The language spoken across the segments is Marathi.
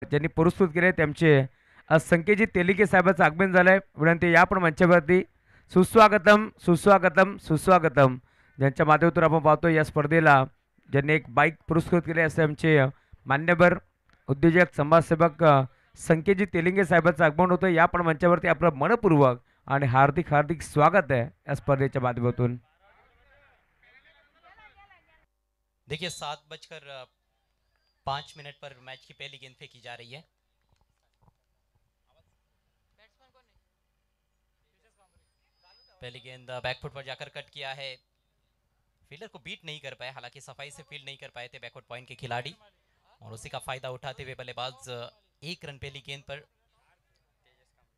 ज्यांनी पुरस्कृत केले त्यांचे संकेतजी तेलिके साहेबांचं आगमन झालंय. विनंती या पण मंचावरती सुस्वागतम सुस्वागतम सुस्वागतम. ज्यांच्या माध्यमातून आपण पाहतो या स्पर्धेला ज्यांनी एक बाईक पुरस्कृत केले असे आमचे मान्यवर उद्योजक समाजसेवक संकेतजी तेलिंगे साहेबांचं आगमन होतं. या पण मंचावरती आपलं मनपूर्वक आणि हार्दिक हार्दिक स्वागत आहे या स्पर्धेच्या माध्यमातून. देखिए 7:05 पर मैच की पहली गेंद फेंकी जा रही है। पहली गेंद बैकफुट पर जाकर कट किया है, फील्डर को बीट नहीं कर पाए, हालांकि सफाई से फील्ड नहीं कर पाए थे बैकवर्ड पॉइंट के खिलाड़ी, और उसी का फायदा उठाते हुए बल्लेबाज 1 रन पहली गेंद पर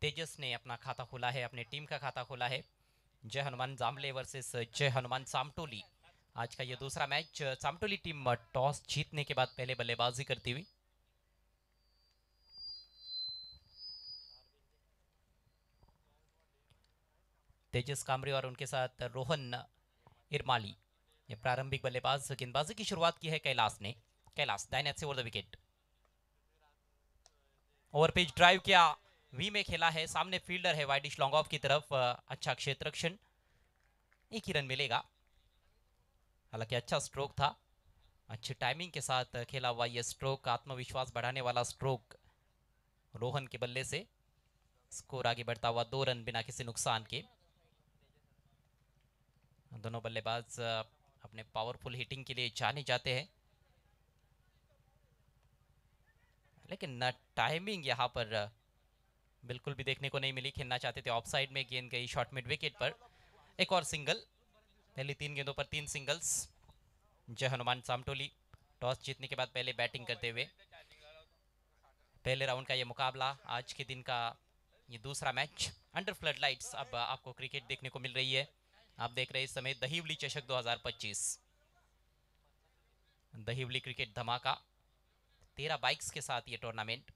तेजस ने अपना खाता खोला है, अपने टीम का खाता खोला है। जय हनुमान जामले वर्सेस जय हनुमान सामटोली। आज का ये दूसरा मैच। सामटोली टीम टॉस जीतने के बाद पहले बल्लेबाजी करती हुई। तेजस कामरे और उनके साथ रोहन इरमाली, ये प्रारंभिक बल्लेबाज। गेंदबाजी की शुरुआत की है कैलाश ने। कैलाश दाहिने से over the wicket, over pitch drive किया, वी में खेला है, सामने फील्डर है वाइडिश लॉन्ग ऑफ की तरफ। अच्छा क्षेत्र रक्षण, 1 ही रन मिलेगा। हालांकि अच्छा स्ट्रोक था, अच्छी टाइमिंग के साथ खेला हुआ यह स्ट्रोक, आत्मविश्वास बढ़ाने वाला स्ट्रोक रोहन के बल्ले से। स्कोर आगे बढ़ता हुआ 2 रन बिना किसी नुकसान के। दोनों बल्लेबाज अपने पावरफुल हिटिंग के लिए जाने जाते हैं, लेकिन टाइमिंग यहां पर बिल्कुल भी देखने को नहीं मिली। खेलना चाहते थे ऑफ साइड में, गेंद गई शॉर्ट मिड विकेट पर। एक और सिंगल, पहली 3 गेंदों पर 3 सिंगल्स। जय हनुमान सामटोली टॉस जीतने के बाद पहले बैटिंग करते हुए। पहले राउंड का ये मुकाबला, आज के दिन का ये दूसरा मैच। अंडर फ्लड लाइट्स अब आपको क्रिकेट देखने को मिल रही है। आप देख रहे हैं इस समय दहीवली चषक 2025, दहीवली क्रिकेट धमाका। 13 बाइक्स के साथ ये टूर्नामेंट।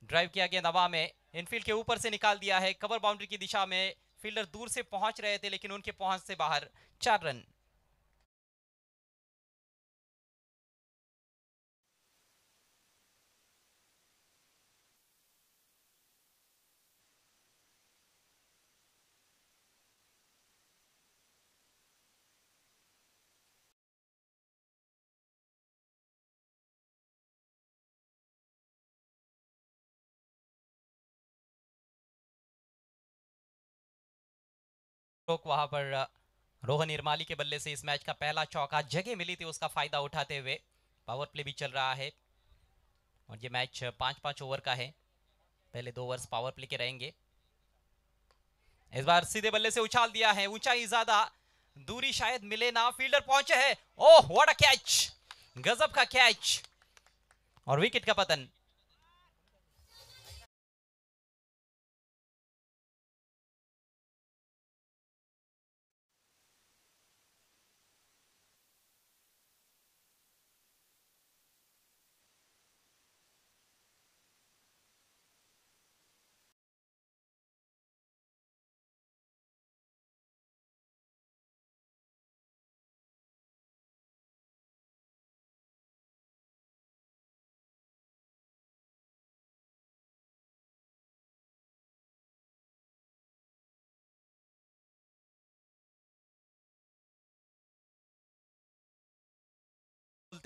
ड्राइव किया गया हवा में, इनफील्ड के ऊपर से निकाल दिया है, कवर बाउंड्री की दिशा में। फील्डर दूर से पहुंच रहे थे लेकिन उनके पहुंच से बाहर। 4 रन। वहां पर रोहन इरमाली के बल्ले से इस मैच का पहला चौका, जगह मिली थी उसका फायदा उठाते हुए। पावर प्ले भी चल रहा है और ये मैच 5-5 ओवर का है। पहले 2 ओवर्स पावर प्ले के रहेंगे। इस बार सीधे बल्ले से उछाल दिया है, ऊंचाई ज्यादा, दूरी शायद मिले ना, फील्डर पहुंचे हैं। ओह व्हाट अ कैच, गजब का कैच, और विकेट का पतन।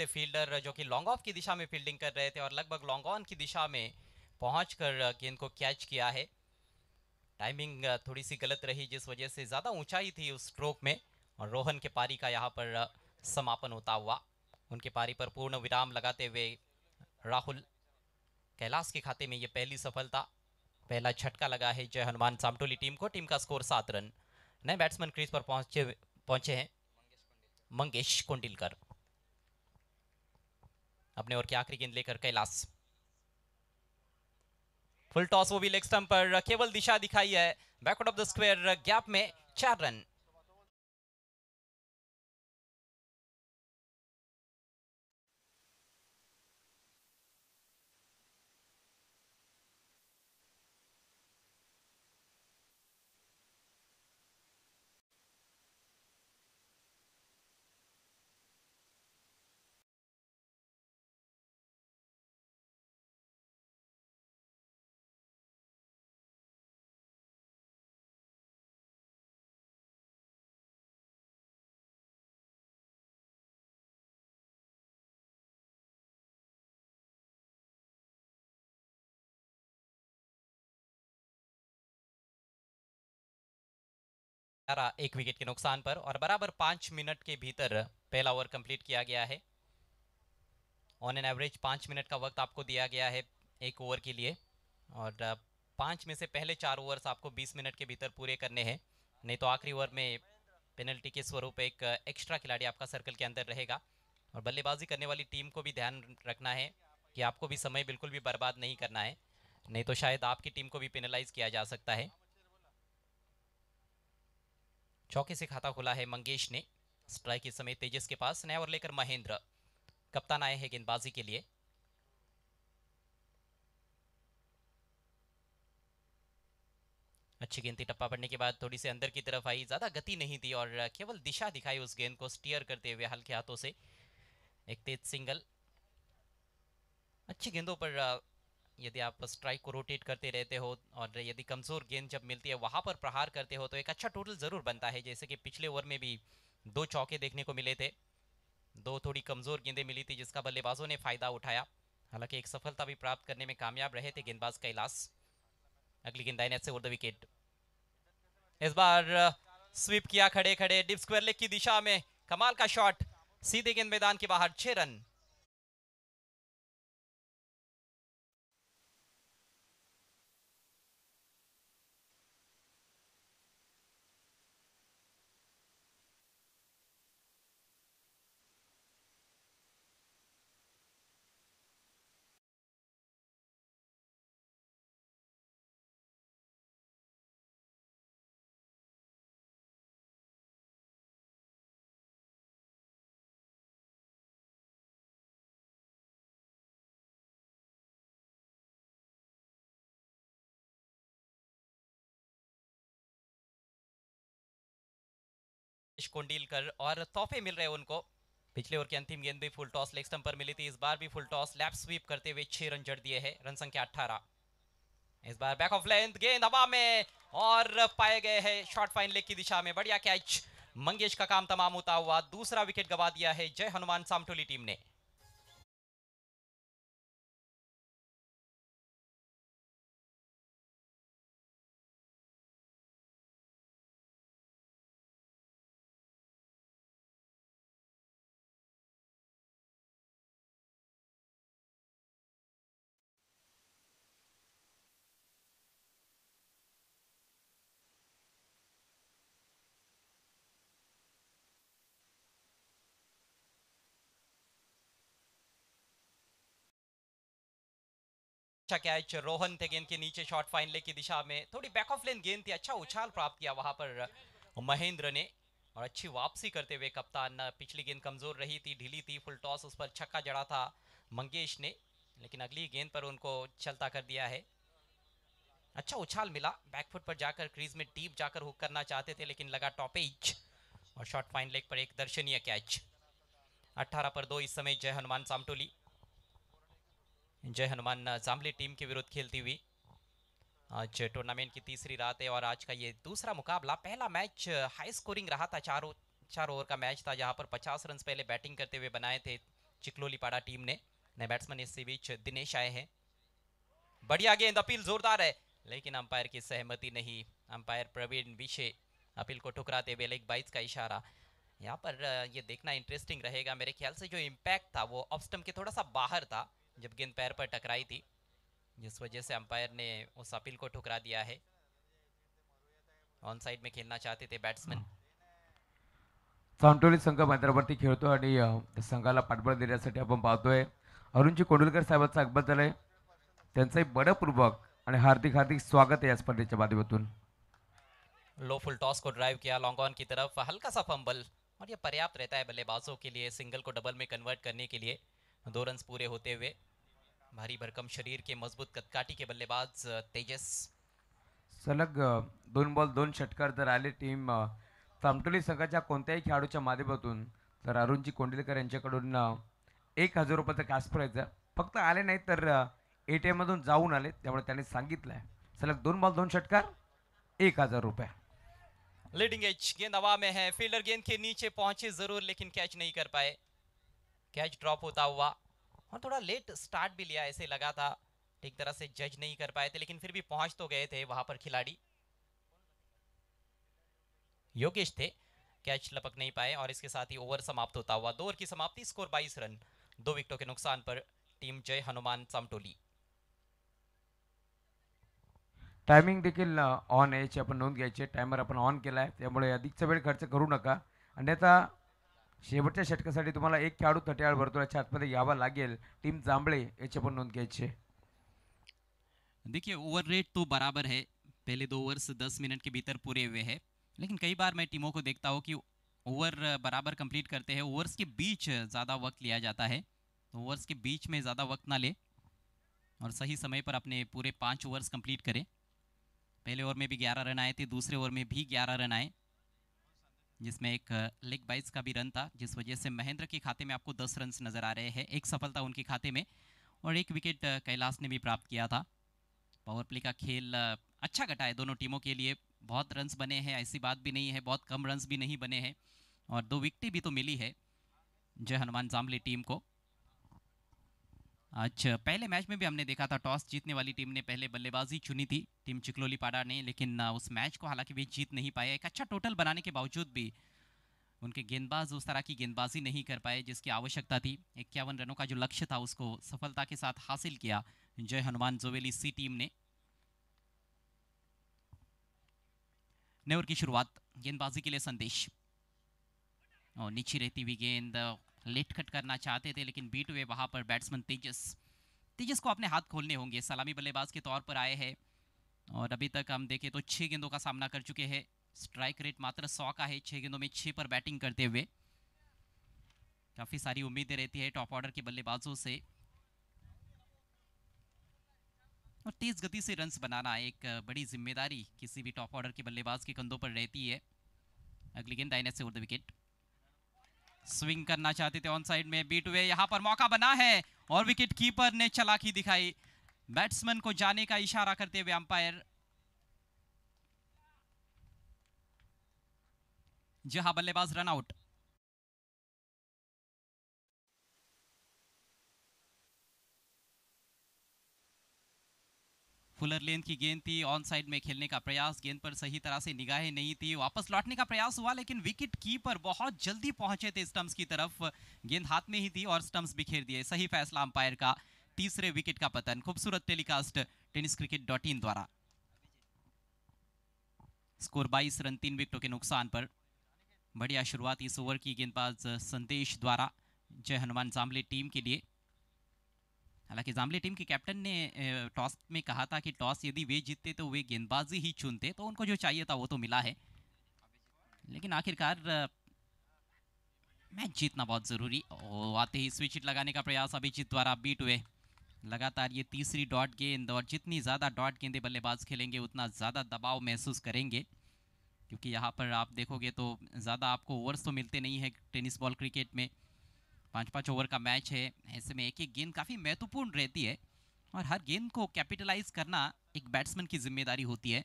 फील्डर जो कि लॉन्ग ऑफ की दिशा में फील्डिंग कर रहे थे और लगभग लॉन्ग ऑन की दिशा में पहुंचकर गेंद को कैच किया है। टाइमिंग थोड़ी सी गलत रही जिस वजह से ज्यादा ऊंचाई थी उस स्ट्रोक में, और रोहन के पारी का यहां पर समापन होता हुआ। उनके पारी पर पूर्ण विराम लगाते हुए राहुल, कैलाश के खाते में ये पहली सफलता, पहला झटका लगा है जय हनुमान सामटोली टीम को। टीम का स्कोर 7 रन। नए बैट्समैन क्रीज पर पहुंचे हैं मंगेश कोंडिलकर। अपने ओर की आखिरी गेंद लेकर कैलाश, फुल टॉस, वो भी लेग स्टंप पर, केवल दिशा दिखाई है backward of the square gap में। 4 रन। एक विकेट के नुकसान पर और बराबर 5 मिनट के भीतर पहला ओवर कंप्लीट किया गया है। ऑन एन एवरेज 5 मिनट का वक्त आपको दिया गया है एक ओवर के लिए और 5 में से पहले 4 ओवर्स आपको 20 मिनट के भीतर पूरे करने हैं, नहीं तो आखिरी ओवर में पेनल्टी के स्वरूप एक एक्स्ट्रा खिलाड़ी आपका सर्कल के अंदर रहेगा। और बल्लेबाजी करने वाली टीम को भी ध्यान रखना है कि आपको भी समय बिल्कुल भी बर्बाद नहीं करना है, नहीं तो शायद आपकी टीम को भी पेनलाइज किया जा सकता है। चौके से खाता खुला है मंगेश ने। स्ट्राइक इस समय तेजस के पास। नया ओवर लेकर महेंद्र, कप्तान आए हैं गेंदबाजी के लिए। अच्छी गेंद थी, टप्पा पड़ने के बाद थोड़ी सी अंदर की तरफ आई, ज्यादा गति नहीं थी और केवल दिशा दिखाई उस गेंद को स्टीयर करते हुए हल्के हाथों से। एक तेज सिंगल। अच्छी गेंदों पर यदि आप स्ट्राइक को रोटेट करते रहते हो और यदि कमजोर गेंद जब मिलती है वहां पर प्रहार करते हो तो एक अच्छा टोटल जरूर बनता है। जैसे कि पिछले ओवर में भी 2 चौके देखने को मिले थे, 2 थोड़ी कमजोर गेंदें मिली थी जिसका बल्लेबाजों ने फायदा उठाया। हालांकि एक सफलता भी प्राप्त करने में कामयाब रहे थे गेंदबाज कैलाश। अगली गेंद दाहिने से ओवर द विकेट। इस बार स्वीप किया खड़े खड़े डिप स्क्वायर लेग की दिशा में, कमाल का शॉट, सीधे गेंद मैदान के बाहर, 6 रन। कोंडीलकर और तोहफे मिल रहे हैं उनको। पिछले ओवर की अंतिम गेंद भी फुल टॉस लेग स्टंप पर मिली थी, इस बार भी फुल टॉस लैप स्वीप करते हुए 6 रन जड़ दिए हैं। रन संख्या 18। इस बार बैक ऑफ लेंथ गेंद हवा में और पाए गए हैं शॉर्ट फाइन लेग की दिशा में। बढ़िया कैच, मंगेश का काम तमाम होता हुआ दूसरा विकेट गवा दिया है जय हनुमान सामटोली टीम ने। अच्छा कैच, रोहन थे गेंद के नीचे शॉर्ट फाइन लेग की दिशा में, थोड़ी बैक ऑफ लेन गेंद थी, अच्छा उछाल प्राप्त किया वहां पर महेंद्र ने और अच्छी वापसी करते हुए कप्तान। पिछली गेंद कमजोर रही थी, ढीली थी, फुल टॉस उस पर छक्का जड़ा था मंगेश ने, लेकिन अगली गेंद पर उनको चलता कर दिया है। अच्छा उछाल मिला, बैकफुट पर जाकर क्रीज में डीप जाकर हुक करना चाहते थे लेकिन लगा टॉपेज और शॉर्ट फाइन लेग पर एक दर्शनीय कैच। 18 पर 2 इस समय जय हनुमान सामटोली, जय हनुमान जामली टीम के विरुद्ध खेलती हुई। आज टूर्नामेंट की तीसरी रात है और आज का ये दूसरा मुकाबला। पहला मैच हाई स्कोरिंग रहा था, चार ओवर का मैच था जहां पर 50 रन पहले बैटिंग करते हुए बनाए थे चिकलोली पाड़ा टीम ने। नए बैट्समैन इस बीच दिनेश आए हैं। बढ़िया गेंद, अपील जोरदार है लेकिन अंपायर की सहमति नहीं। अंपायर प्रवीण विशे अपील को ठुकराते हुए लेग बाइट्स का इशारा। यहाँ पर ये देखना इंटरेस्टिंग रहेगा। मेरे ख्याल से जो इम्पैक्ट था वो ऑफ स्टंप के थोड़ा सा बाहर था जब गेंद पैर पर टकराई थी, जिस वजह से अंपायर ने उस अपील को ठुकरा दिया है। ऑन साइड में खेलना चाहते थे बैट्समैन। सामटोली संघ मैदानावरती खेळतो आणि त्या संघाला पाठबळ देण्यासाठी आपण पाहतोय अरुणजी कोंडुलकर साहेबांचं आगमन झालंय, त्यांचंही बडपूर्वक आणि हार्दिक हार्दिक स्वागत आहे या स्पर्धेच्या माध्यमातून। लो फुल टॉस को ड्राइव किया लॉन्ग ऑन की तरफ, हल्का सा फंबल और ये पर्याप्त रहता है बल्लेबाजों के लिए सिंगल को डबल में कन्वर्ट करने के लिए। 2 रन पूरे होते हुए भारी भरकम शरीर के मजबूत कदकाठी के बल्लेबाज तेजस। सलग 2 बॉल 2 षटकार जर आले टीम सामटोली संघाच्या कोणत्याही खेळाडूच्या माध्यमातून तर अरुणजी कोंडलेकर यांच्याकडून 1,000 रुपयाचं कॅश प्राईज आहे। फक्त आले नाही तर ATM मधून जाऊन आले, त्यामुळे त्यांनी सांगितलंय सलग 2 बॉल 2 षटकार 1,000 रुपये। लीडिंग एज गेंद हवा में है, फील्डर गेंद के नीचे पहुंचे जरूर लेकिन कैच नहीं कर पाए। कैच ड्रॉप होता हुआ और थोड़ा लेट स्टार्ट भी लिया ऐसे लगा था, ठीक तरह से जज नहीं कर पाए थे लेकिन फिर भी पहुंच तो गए थे वहां पर खिलाड़ी। योगेश थे, कैच लपक नहीं पाए और इसके साथ ही ओवर समाप्त होता हुआ 2 ओवर की समाप्ति, स्कोर 22 रन, 2 विकेटों के नुकसान पर टीम जय हनुमान चामटोली। टायमिंग देखील ऑन आहे याची आपण नोंद घ्यायची. टायमर आपण ऑन केला आहे, त्यामुळे अधिकचा वेळ खर्च करू नका. अन्यथा शेवटच्या षटकासाठी तुम्हाला एक खेळाडू 38 वर्तुळाच्या आतमध्ये यावा लागेल. टीम जांभळे याची आपण नोंद घ्यायची आहे. देखिए ओवर रेट तो बराबर है, पहले 2 ओवर्स 10 मिनट के भीतर पूरे हुए हैं, लेकिन कई बार मैं टीमों को देखता हूँ कि ओवर बराबर कंप्लीट करते हैं, ओवर्स के बीच ज़्यादा वक्त लिया जाता है, तो ओवर्स के बीच में ज़्यादा वक्त ना ले और सही समय पर अपने पूरे 5 ओवर्स कंप्लीट करें। पहले ओवर में भी 11 रन आए थे, दूसरे ओवर में भी 11 रन आए, जिसमें एक लेग बाइस का भी रन था, जिस वजह से महेंद्र के खाते में आपको 10 रन नजर आ रहे हैं, एक सफलता उनके खाते में और एक विकेट कैलाश ने भी प्राप्त किया था। पावर प्ले का खेल अच्छा घटा है दोनों टीमों के लिए, बहुत रन्स बने हैं ऐसी बात भी नहीं है, बहुत कम रन्स भी नहीं बने हैं और 2 विकेटें भी तो मिली है जय हनुमान जामले टीम को। आज पहले मैच में भी हमने देखा था टॉस जीतने वाली टीम ने पहले बल्लेबाजी चुनी थी टीम चिकलोली पाड़ा ने, लेकिन उस मैच को हालांकि वे जीत नहीं पाए। एक अच्छा टोटल बनाने के बावजूद भी उनके गेंदबाज उस तरह की गेंदबाजी नहीं कर पाए जिसकी आवश्यकता थी। 51 रनों का जो लक्ष्य था उसको सफलता के साथ हासिल किया जय हनुमान जोवेली सी टीम ने। नए ओवर की शुरुआत, गेंदबाजी के लिए संदेश और नीचे रहती हुई गेंद लेट कट करना चाहते थे लेकिन बीट हुए वहां पर बैट्समैन तेजस को अपने हाथ खोलने होंगे, सलामी बल्लेबाज के तौर पर आए हैं और अभी तक हम देखें तो 6 गेंदों का सामना कर चुके हैं, स्ट्राइक रेट मात्र 100 का है, 6 गेंदों में 6 पर बैटिंग करते हुए। काफी सारी उम्मीदें रहती है टॉप ऑर्डर के बल्लेबाजों से और तेज गति से रन्स बनाना एक बड़ी जिम्मेदारी किसी भी टॉप ऑर्डर के बल्लेबाज के कंधों पर रहती है। अगली गेंद दाहिने से ओवर द विकेट, स्विंग करना चाहते थे ऑन साइड में, बीट हुए, यहां पर मौका बना है और विकेट कीपर ने चालाकी दिखाई, बैट्समैन को जाने का इशारा करते हुए अंपायर, जहां बल्लेबाज रन आउट। फुलर लेंथ की गेंद थी, ऑन साइड में खेलने का प्रयास, गेंद पर सही तरह से निगाहें नहीं थी, वापस लौटने का प्रयास हुआ लेकिन विकेट कीपर बहुत जल्दी पहुंचे थे स्टंप्स की तरफ, गेंद हाथ में ही थी और स्टंप्स बिखेर दिए। सही फैसला अंपायर का, तीसरे विकेट का पतन। खूबसूरत टेलीकास्ट tenniscricket.in द्वारा। स्कोर 22 रन 3 विकेटों के नुकसान पर। बढ़िया शुरुआत इस ओवर की गेंदबाज संदेश द्वारा जय हनुमान जामले टीम के लिए। हालांकि जामले टीम के कैप्टन ने टॉस में कहा था कि टॉस यदि वे जीतते तो वे गेंदबाजी ही चुनते, तो उनको जो चाहिए था वो तो मिला है, लेकिन आखिरकार मैच जीतना बहुत जरूरी। आते ही स्विच हिट लगाने का प्रयास अभिजीत द्वारा, बीट हुए, लगातार ये तीसरी डॉट गेंद और जितनी ज़्यादा डॉट गेंदें बल्लेबाज खेलेंगे उतना ज़्यादा दबाव महसूस करेंगे, क्योंकि यहाँ पर आप देखोगे तो ज़्यादा आपको ओवर्स तो मिलते नहीं है टेनिस बॉल क्रिकेट में, 5-5 ओवर का मैच है, ऐसे में एक एक गेंद काफ़ी महत्वपूर्ण रहती है और हर गेंद को कैपिटलाइज करना एक बैट्समैन की जिम्मेदारी होती है,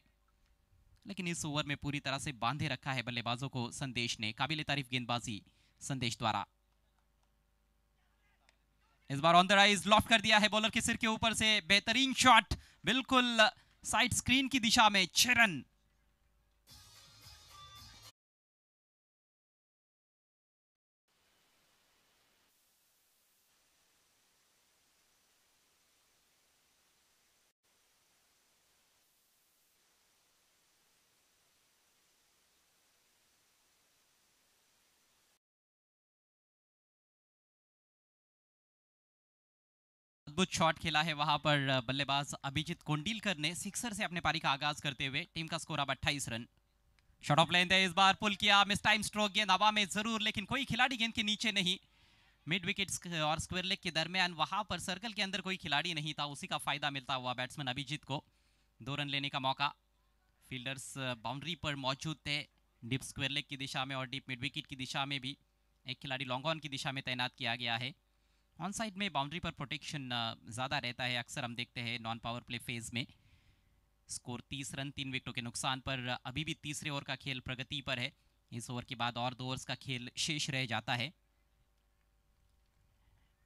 लेकिन इस ओवर में पूरी तरह से बांधे रखा है बल्लेबाजों को संदेश ने। काबिल तारीफ गेंदबाजी संदेश द्वारा। इस बार ऑन द राइज लॉफ्ट कर दिया है बॉलर के सिर के ऊपर से, बेहतरीन शॉट, बिल्कुल साइड स्क्रीन की दिशा में, 6 रन। अद्भुत शॉट खेला है वहां पर बल्लेबाज अभिजीत कोंडीलकर ने, सिक्सर से अपने पारी का आगाज करते हुए। टीम का स्कोर अब 28 रन। शॉट ऑफ लेंथ है, इस बार पुल किया, मिस टाइम स्ट्रोक, गेंद हवा में जरूर लेकिन कोई खिलाड़ी गेंद के नीचे नहीं, मिड विकेट और स्क्वायर लेग के दरमियान, वहां पर सर्कल के अंदर कोई खिलाड़ी नहीं था, उसी का फायदा मिलता हुआ बैट्समैन अभिजीत को 2 रन लेने का मौका। फील्डर्स बाउंड्री पर मौजूद थे, डीप स्क्वायर लेग की दिशा में और डीप मिड विकेट की दिशा में भी एक खिलाड़ी लॉन्ग ऑन की दिशा में तैनात किया गया है। ऑन साइड में बाउंड्री पर प्रोटेक्शन ज़्यादा रहता है, अक्सर हम देखते हैं नॉन पावर प्ले फेज में। स्कोर 30 रन 3 विकेटों के नुकसान पर। अभी भी तीसरे ओवर का खेल प्रगति पर है, इस ओवर के बाद और 2 ओवर्स का खेल शेष रह जाता है।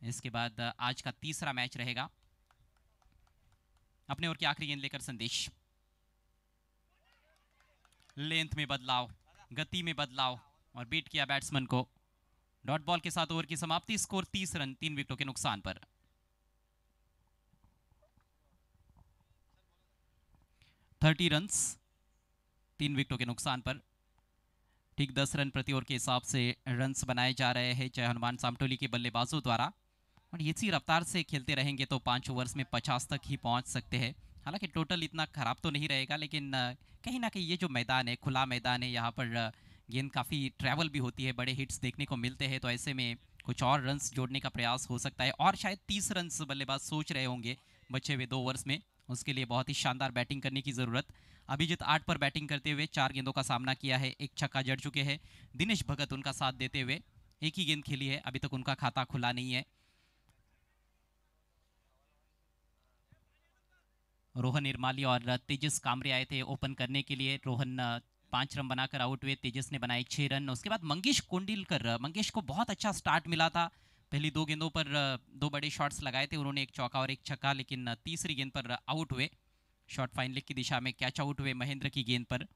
इसके बाद आज का तीसरा मैच रहेगा। अपने ओवर की आखिरी गेंद लेकर संदेश, लेंथ में बदलाव, गति में बदलाव और बीट किया बैट्समैन को। डॉट बॉल के साथ ओवर की समाप्ति, स्कोर 30 रन 3 विकेटों के नुकसान पर। 30 रन्स 3 विकेटों के नुकसान पर। ठीक 10 रन प्रति ओवर के हिसाब से रन्स बनाए जा रहे हैं जय हनुमान सामटोली के बल्लेबाजों द्वारा, और इसी रफ्तार से खेलते रहेंगे तो 5 ओवर्स में 50 तक ही पहुंच सकते हैं। हालांकि टोटल इतना खराब तो नहीं रहेगा, लेकिन कहीं ना कहीं ये जो मैदान है, खुला मैदान है, यहाँ पर गेंद काफ़ी ट्रैवल भी होती है, बड़े हिट्स देखने को मिलते हैं, तो ऐसे में कुछ और रन्स जोड़ने का प्रयास हो सकता है। और शायद 30 रन्स बल्लेबाज सोच रहे होंगे बचे हुए 2 ओवर्स में, उसके लिए बहुत ही शानदार बैटिंग करने की ज़रूरत। अभिजीत 8 पर बैटिंग करते हुए 4 गेंदों का सामना किया है, एक छक्का जड़ चुके हैं। दिनेश भगत उनका साथ देते हुए एक ही गेंद खेली है, अभी तक उनका खाता खुला नहीं है। रोहन इरमाली और तेजस कामरे आए थे ओपन करने के लिए। रोहन 5 रन बनाकर आउट हुए, तेजस ने बनाए 6 रन। उसके बाद मंगेश कोंडिलकर, मंगेश को बहुत अच्छा स्टार्ट मिला था, पहली 2 गेंदों पर 2 बड़े शॉट्स लगाए थे उन्होंने, एक चौका और एक छक्का, लेकिन तीसरी गेंद पर आउट हुए। शॉट फाइन लेग की दिशा में कैच आउट हुए महेंद्र की गेंद पर।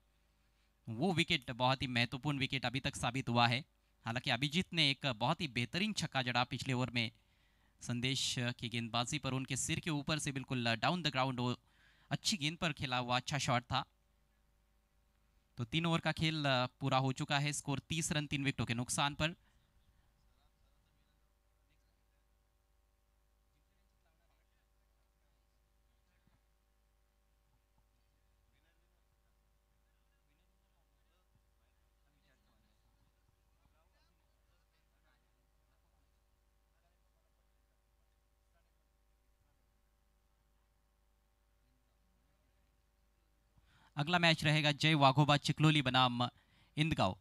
वो विकेट बहुत ही महत्वपूर्ण विकेट अभी तक साबित हुआ है। हालांकि अभिजीत ने एक बहुत ही बेहतरीन छक्का जड़ा पिछले ओवर में, संदेश की गेंदबाजी पर उनके सिर के ऊपर से बिल्कुल डाउन द ग्राउंड, वो अच्छी गेंद पर खेला हुआ अच्छा शॉट था। तो 3 ओवर का खेल पूरा हो चुका है, स्कोर 30 रन 3 विकेटों के नुकसान पर। अगला मैच रहेगा जय वाघोबा चिकलोली बनाम इंदगांव।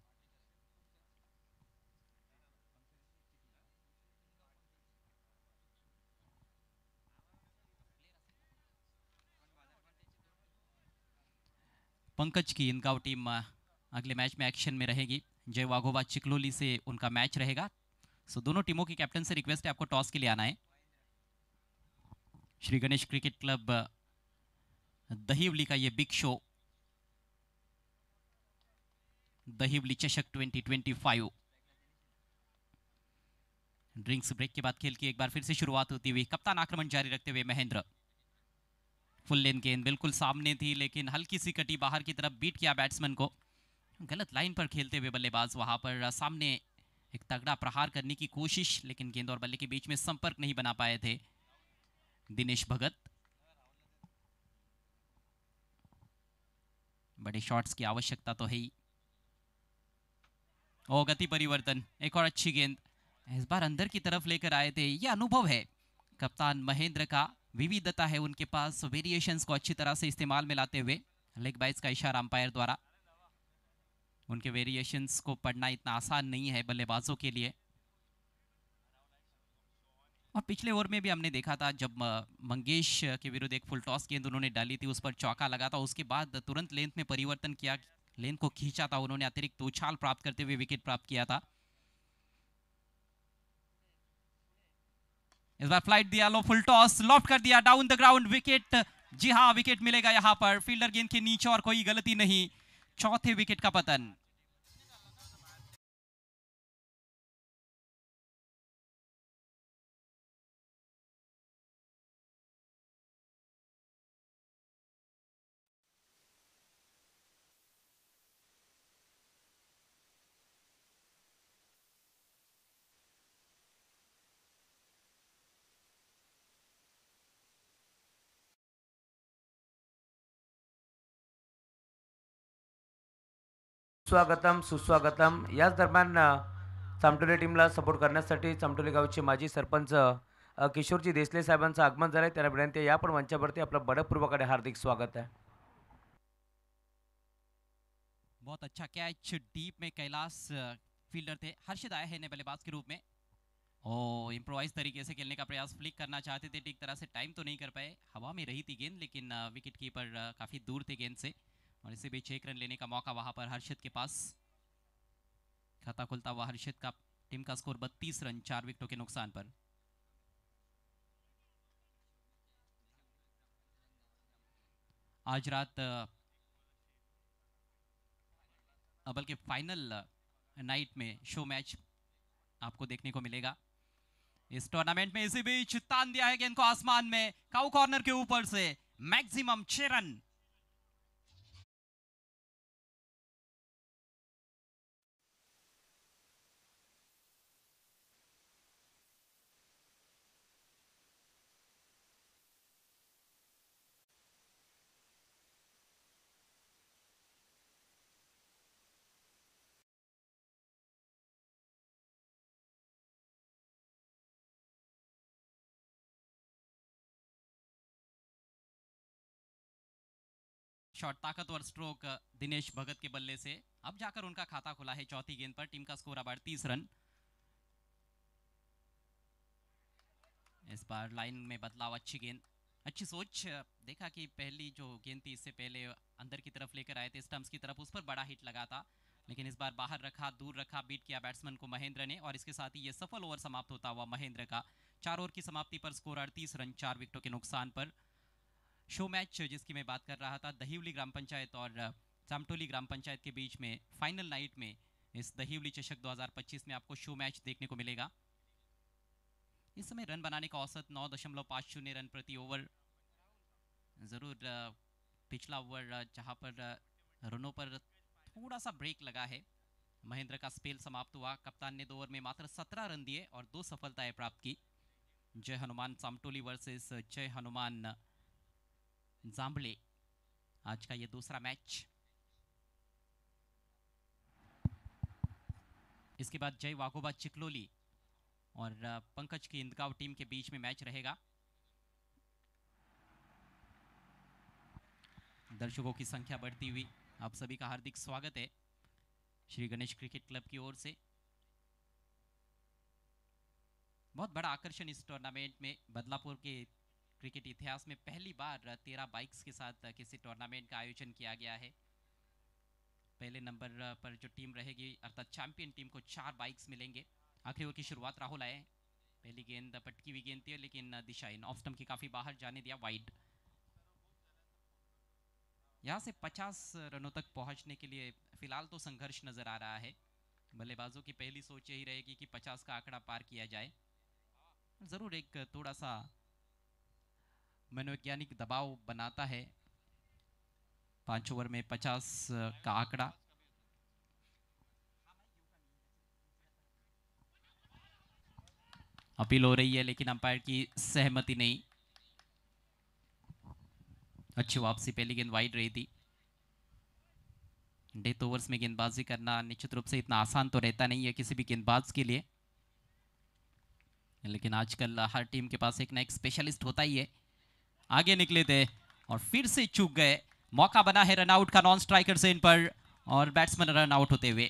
पंकज की इंदगांव टीम अगले मैच में एक्शन में रहेगी। जय वाघोबा चिकलोली से उनका मैच रहेगा। सो दोनों टीमों की कैप्टन से रिक्वेस्ट है आपको टॉस के लिए आना है। श्री गणेश क्रिकेट क्लब दहिवली का ये बिग शो, दहिवली चषक 2025। ड्रिंक्स ब्रेक के बाद खेल की एक बार फिर से शुरुआत होती हुई, कप्तान आक्रमण जारी रखते हुए महेंद्र। फुल लेन गेंद बिल्कुल सामने थी, लेकिन हल्की सी कटी बाहर की तरफ, बीट किया बैट्समैन को। गलत लाइन पर खेलते हुए बल्लेबाज वहां पर सामने एक तगड़ा प्रहार करने की कोशिश, लेकिन गेंद और बल्ले के बीच में संपर्क नहीं बना पाए थे दिनेश भगत। बड़े शॉट्स की आवश्यकता तो है ही। ओ गति परिवर्तन, एक और अच्छी गेंद, इस बार अंदर की तरफ लेकर आए थे। ये अनुभव है कप्तान महेंद्र का, विविधता है उनके पास, वेरिएशंस को अच्छी तरह से इस्तेमाल में लाते हुए। लेग बाइज का इशारा अंपायर द्वारा। उनके वेरिएशंस को पढ़ना इतना आसान नहीं है बल्लेबाजों के लिए। और पिछले ओवर में भी हमने देखा था जब मंगेश के विरुद्ध एक फुल टॉस गेंद उन्होंने डाली थी, उस पर चौका लगा था, उसके बाद तुरंत लेंथ में परिवर्तन किया, लेंथ को खींचा था उन्होंने, अतिरिक्त उछाल प्राप्त करते हुए विकेट प्राप्त किया था। इस बार फ्लाइट दिया, लो फुल टॉस, लॉफ्ट कर दिया, डाउन द ग्राउंड, विकेट। जी हाँ, विकेट मिलेगा यहां पर, फील्डर गेंद के नीचे और कोई गलती नहीं, चौथे विकेट का पतन। स्वागतम सुस्वागतम। याच दरम्यान चामटोली टीमला सपोर्ट करण्यासाठी चामटोली गावचे माजी सरपंच किशोरजी देसले साहेबांचं आगमन झालं आहे, त्यांना विनंती आहे, या पण मंचावरती आपलं बडपूर्वकडे हार्दिक स्वागत है। बहुत अच्छा कैच, डीप में कैलाश फील्डर थे, हर्षित आए हैं नए बल्लेबाज के रूप में। ओ इम्प्रोवाइज तरीके से खेलने का प्रयास, फ्लिक करना चाहते थे, ठीक तरह से टाइम तो नहीं कर पाए, हवा में रही थी गेंद, लेकिन विकेट कीपर काफी दूर थे गेंद से, और इसे बीच 1 रन लेने का मौका वहां पर हर्षित के पास। खाता खुलता हुआ हर्षित का, टीम का स्कोर 32 रन 4 विकेटों के नुकसान पर। आज रात बल्कि फाइनल नाइट में शो मैच आपको देखने को मिलेगा इस टूर्नामेंट में। इसी बीच तान दिया है गेंद को आसमान में, काउ कॉर्नर के ऊपर से मैक्सिमम 6 रन। शॉट ताकतवर स्ट्रोक दिनेश भगत के बल्ले से, अब जाकर उनका खाता खुला है चौथी गेंद पर। टीम का स्कोर अब 38 रन। इस बार लाइन में बदलाव, अच्छी गेंद, अच्छी सोच। देखा कि पहली जो गेंद थी इससे पहले अंदर की तरफ लेकर आए थे स्टंप्स की तरफ, उस पर बड़ा हिट लगा था, लेकिन इस बार बाहर रखा, दूर रखा, बीट किया बैट्समैन को महेंद्र ने, और इसके साथ ही ये सफल ओवर समाप्त होता हुआ महेंद्र का। 4 ओवर की समाप्ति पर स्कोर 38 रन 4 विकेटों के नुकसान पर। शो मैच जिसकी मैं बात कर रहा था, दहिवली ग्राम पंचायत और चामटोली ग्राम पंचायत के बीच में फाइनल नाइट में इस दहिवली चषक 2025 में आपको शो मैच देखने को मिलेगा। इस समय रन बनाने का औसत 9.50 रन प्रति ओवर। जरूर पिछला ओवर जहां पर रनों पर थोड़ा सा ब्रेक लगा है, महेंद्र का स्पेल समाप्त हुआ। कप्तान ने 2 ओवर में मात्र 17 रन दिए और 2 सफलताएं प्राप्त की। जय हनुमान चामटोली वर्सेस जय हनुमान जांबले, आज का ये दूसरा मैच। इसके बाद जय वाघोबा चिकलोली और पंकज की इंदगांव टीम के बीच में मैच रहेगा। दर्शकों की संख्या बढ़ती हुई, आप सभी का हार्दिक स्वागत है श्री गणेश क्रिकेट क्लब की ओर से। बहुत बड़ा आकर्षण इस टूर्नामेंट में, बदलापुर के क्रिकेट इतिहास में पहली बार 13 बाइक्स के साथ किसी टूर्नामेंट का आयोजन किया गया है। पहले नंबर पर जो टीम रहेगी अर्थात चैंपियन टीम को 4 बाइक्स मिलेंगे। आखिरी ओवर की शुरुआत राहुल आए, पहली गेंद पटकी हुई गेंद थी, लेकिन दिशा इन ऑफ स्टंप की काफी बाहर जाने दिया, वाइड। यहाँ से 50 रनों तक पहुंचने के लिए फिलहाल तो संघर्ष नजर आ रहा है। बल्लेबाजों की पहली सोच यही रहेगी कि 50 का आंकड़ा पार किया जाए। जरूर एक थोड़ा सा मनोवैज्ञानिक दबाव बनाता है 5 ओवर में 50 का आंकड़ा। अपील हो रही है लेकिन अंपायर की सहमति नहीं। अच्छी वापसी, पहली गेंद वाइड रही थी। डेथ ओवर्स में गेंदबाजी करना निश्चित रूप से इतना आसान तो रहता नहीं है किसी भी गेंदबाज के लिए, लेकिन आजकल हर टीम के पास एक ना एक स्पेशलिस्ट होता ही है। आगे निकले थे और फिर से चूक गए। मौका बना है रनआउट का नॉन स्ट्राइकर से इन पर, और बैट्समैन रन आउट होते हुए।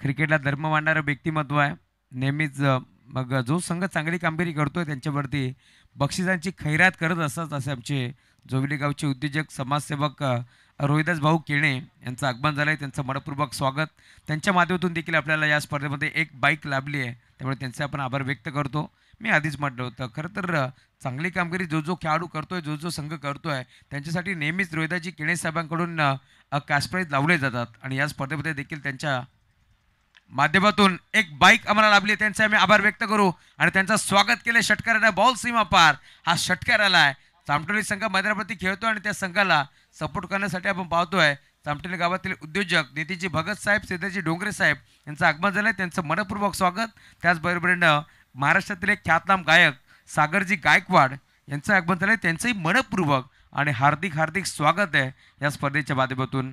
क्रिकेटला धर्म मानणारं व्यक्तिमत्व आहे. नेहमीच मग जो संघ चांगली कामगिरी करतोय त्यांच्यावरती बक्षिसांची खैरात करत असतात, असे आमचे जोविली गावचे उद्योजक समाजसेवक रोहिदास भाऊ केणे यांचं आगमन झालं आहे. त्यांचं मनपूर्वक स्वागत. त्यांच्या माध्यमातून देखील आपल्याला या स्पर्धेमध्ये एक बाईक लाभली आहे, त्यामुळे त्यांचे आपण आभार व्यक्त करतो. मी आधीच म्हटलं होतं, खरं तर चांगली कामगिरी जो जो खेळाडू करतोय, जो जो संघ करतोय, त्यांच्यासाठी नेहमीच रोहिदासजी केणे साहेबांकडून कॅश प्राईज लावले जातात, आणि या स्पर्धेमध्ये देखील त्यांच्या माध्यमातून एक बाईक आम्हाला लाभली, त्यांचे आम्ही आभार व्यक्त करू आणि त्यांचं स्वागत केले. षटकाराने बॉल सीमा पार हा षटकार आला आहे. चामटोली संघ मैदानावरती खेळतोय आणि त्या संघाला सपोर्ट करण्यासाठी आपण पाहतोय चामटोली गावातील उद्योजक नितीजी भगत साहेब, सिद्धजी डोंगरे साहेब यांचं आगमन झालंय. त्यांचं मनपूर्वक स्वागत. त्याचबरोबरीनं महाराष्ट्रातील एक ख्यातनाम गायक सागरजी गायकवाड यांचं आगमन झालंय, त्यांचंही मनपूर्वक आणि हार्दिक हार्दिक स्वागत आहे या स्पर्धेच्या माध्यमातून.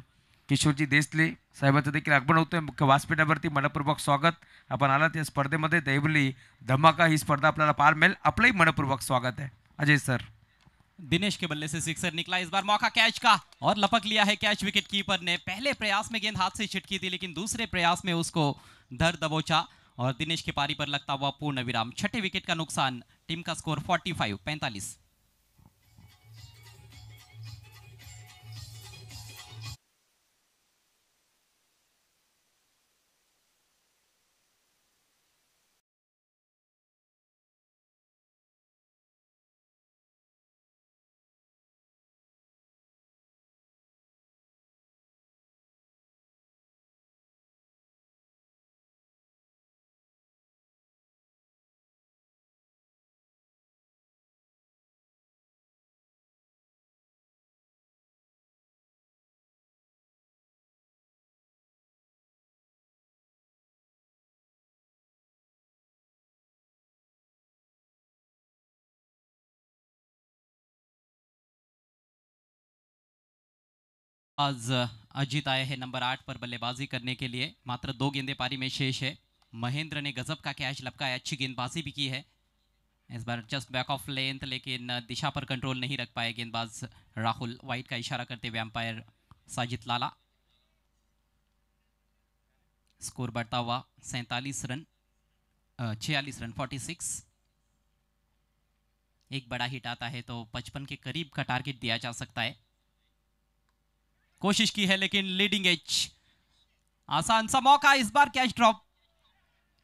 किशोरजी देसले साहेबांचं देखील आगमन होतंय मुख्य व्यासपीठावरती. मनपूर्वक स्वागत. आपण आलात या स्पर्धेमध्ये. दैवली धमाका ही स्पर्धा आपल्याला पार मिळेल, आपलंही मनपूर्वक स्वागत है अजय सर. दिनेश के बल्ले से सिक्सर निकला, इस बार मौका कैच का, और लपक लिया है कैच विकेट कीपर ने। पहले प्रयास में गेंद हाथ से छिटकी थी, लेकिन दूसरे प्रयास में उसको धर दबोचा और दिनेश की पारी पर लगता हुआ पूर्ण विराम। छठे विकेट का नुकसान। टीम का स्कोर 45-45। आज अजीत आए हैं नंबर 8 पर बल्लेबाजी करने के लिए। मात्र 2 गेंदें पारी में शेष है। महेंद्र ने गजब का कैच लपकाया, अच्छी गेंदबाजी भी की है। इस बार जस्ट बैक ऑफ लेंथ, लेकिन दिशा पर कंट्रोल नहीं रख पाए गेंदबाज राहुल। वाइड का इशारा करते हुए अंपायर साजिद लाला। स्कोर बढ़ता हुआ 47 रन 46 रन 46। एक बड़ा हिट आता है तो 55 के करीब का टारगेट दिया जा सकता है। कोशिश की है लेकिन लीडिंग एज, आसान सा मौका, इस बार कैच ड्रॉप।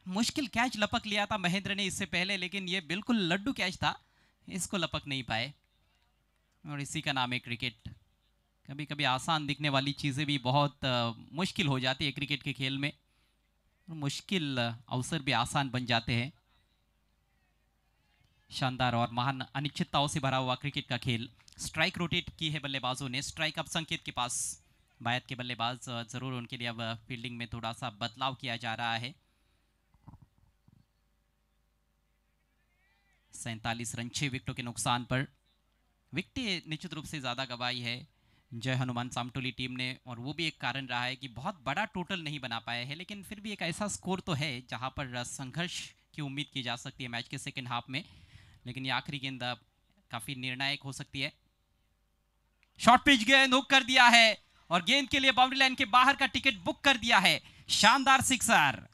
मुश्किल कैच लपक लिया था महेंद्र ने इससे पहले, लेकिन ये बिल्कुल लड्डू कैच था, इसको लपक नहीं पाए। और इसी का नाम है क्रिकेट। कभी कभी आसान दिखने वाली चीज़ें भी बहुत मुश्किल हो जाती है क्रिकेट के खेल में। मुश्किल अवसर भी आसान बन जाते हैं। शानदार और महान अनिश्चितताओं से भरा हुआ क्रिकेट का खेल। स्ट्राइक रोटेट की है बल्लेबाजों ने। स्ट्राइक अब संकेत के पास। बायत के बल्लेबाज जरूर उनके लिए अब फील्डिंग में थोड़ा सा बदलाव किया जा रहा है। 47 रन 6 विकेटों के नुकसान पर। विकेटें निश्चित रूप से ज़्यादा गंवाई है जय हनुमान सामटोली टीम ने, और वो भी एक कारण रहा है कि बहुत बड़ा टोटल नहीं बना पाए हैं, लेकिन फिर भी एक ऐसा स्कोर तो है जहां पर संघर्ष की उम्मीद की जा सकती है मैच के सेकेंड हाफ में। लेकिन ये आखिरी गेंद काफ़ी निर्णायक हो सकती है। शॉर्ट पिच गेंद हुक कर दिया है और गेंद के लिए बाउंड्री लाइन के बाहर का टिकट बुक कर दिया है। शानदार सिक्सर।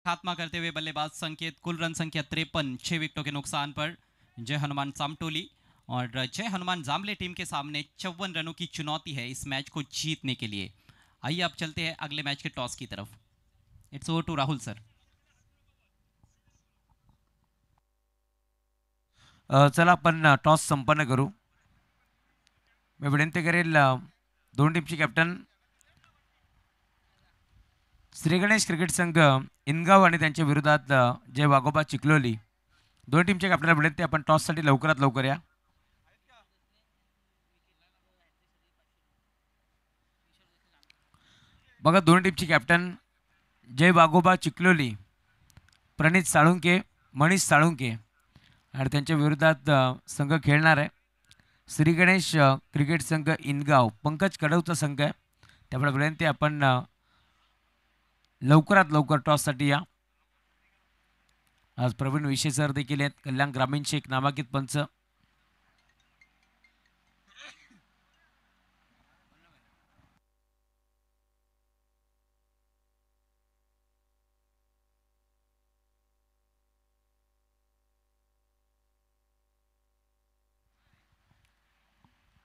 खात्मा करते हुए बल्लेबाज संकेत। कुल रन संख्या 53, 6 विकेटों के नुकसान पर जय हनुमान सामटोली। और जय हनुमान जामले टीम के सामने 54 रनों की चुनौती है इस मैच को जीतने के लिए। आइए अब चलते हैं अगले मैच के टॉस की तरफ। It's over to Rahul sir. चला आपण टॉस संपन्न करू. मी विनंती करेल दोन टीमचे कॅप्टन श्री गणेश क्रिकेट संघ इनगाव आणि त्यांच्या विरोधात जय वाघोबा चिखलोली, दोन टीमच्या कॅप्टनला विनंती आपण टॉससाठी लवकरात लवकर या. बघा दोन टीमचे कॅप्टन जय वाघोबा चिखलोली, प्रणित साळुंके, मनीष साळुंके आणि त्यांच्या विरोधात संघ खेळणार आहे श्री गणेश क्रिकेट संघ इनगाव, पंकज कडवचा संघ आहे. त्यामुळे विनंती आपण लवकरात लवकर टॉससाठी या. आज प्रवीण विशे सर देखील आहेत, कल्याण ग्रामीणचे एक नामांकित पंच.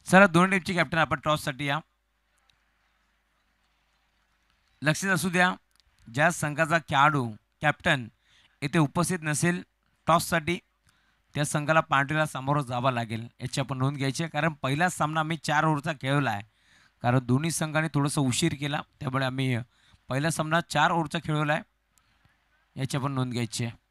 चला दोन टीमचे कॅप्टन आपण टॉससाठी या. लक्षात असू द्या, ज्या संघाचा खेळाडू कॅप्टन येथे उपस्थित नसेल टॉससाठी, त्या संघाला पांढरीला सामोरं जावं लागेल याची आपण नोंद घ्यायची आहे. कारण पहिला सामना आम्ही 4 ओव्हरचा खेळवला आहे, कारण दोन्ही संघाने थोडंसं उशीर केला, त्यामुळे आम्ही पहिला सामना 4 ओव्हरचा खेळवला आहे याची आपण नोंद घ्यायची आहे.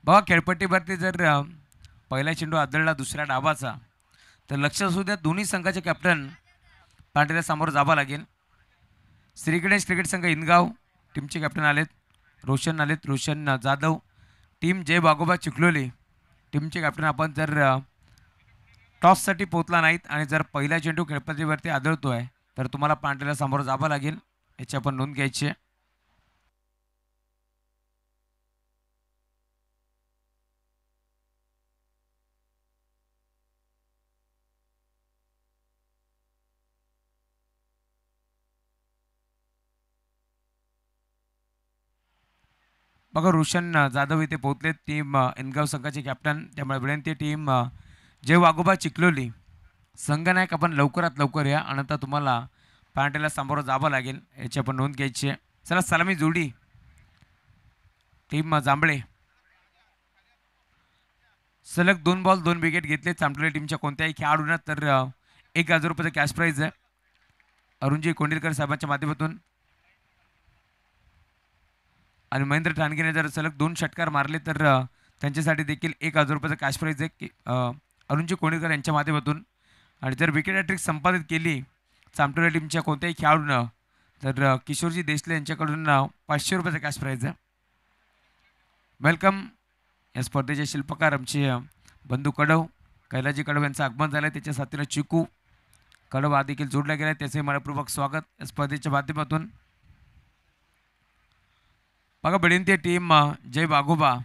बघा खेळपट्टीवरती जर पहिला चेंडू आदळला दुसऱ्या डावाचा, तर लक्षात असू द्या दोन्ही संघाचे कॅप्टन पांढऱ्या सामोरं जावं लागेल. श्री गणेश क्रिकेट संघ इनगाव टीमचे कॅप्टन आलेत, रोशन जाधव. टीम जय वाघोबा चिखलोली टीमचे कॅप्टन, आपण जर टॉससाठी पोहोचला नाहीत आणि जर पहिला चेंडू खेळपट्टीवरती आदळतोय तर तुम्हाला पांढऱ्याला सामोरं जावं लागेल याची आपण नोंद घ्यायची आहे. बघा रोशन जाधव इथे पोहोचलेत, टीम इनगाव संघाचे कॅप्टन. त्यामुळे विनंती टीम जय वाघोबा चिखलोली संगनायक आपण लवकरात लवकर या, अन्यथा तुम्हाला पॅन्टेला सामोरं जावं लागेल, याची आपण नोंद घ्यायची आहे. चला सलामी जोडी टीम जांभळे, सलग 2 बॉल 2 विकेट घेतले चांटोली टीमच्या कोणत्याही खेळाडूंना. तर 1,000 रुपयाचं कॅश प्राईज आहे अरुणजी कोंडिलकर साहेबांच्या माध्यमातून. आणि महेंद्र ठाणगेने जर सलग 2 षटकार मारले तर त्यांच्यासाठी देखील 1,000 रुपयाचं कॅश प्राईज आहे की अरुणजी कोंडिलकर यांच्या माध्यमातून. आणि जर विकेट हॅट्रिक संपादित केली चामटोली टीमच्या कोणत्याही खेळाडूनं तर किशोरजी देशले यांच्याकडून 500 रुपयाचं कॅश प्राईज आहे. वेलकम. या स्पर्धेचे शिल्पकार आमचे बंधू कडव, कैलाजी कडव यांचं आगमन झालं आहे. त्याच्या साथीनं चिकू कडव हा देखील जोडला गेला आहे. त्याचे मनपूर्वक स्वागत या स्पर्धेच्या माध्यमातून. बघा बडिंती टीम जय वाघोबा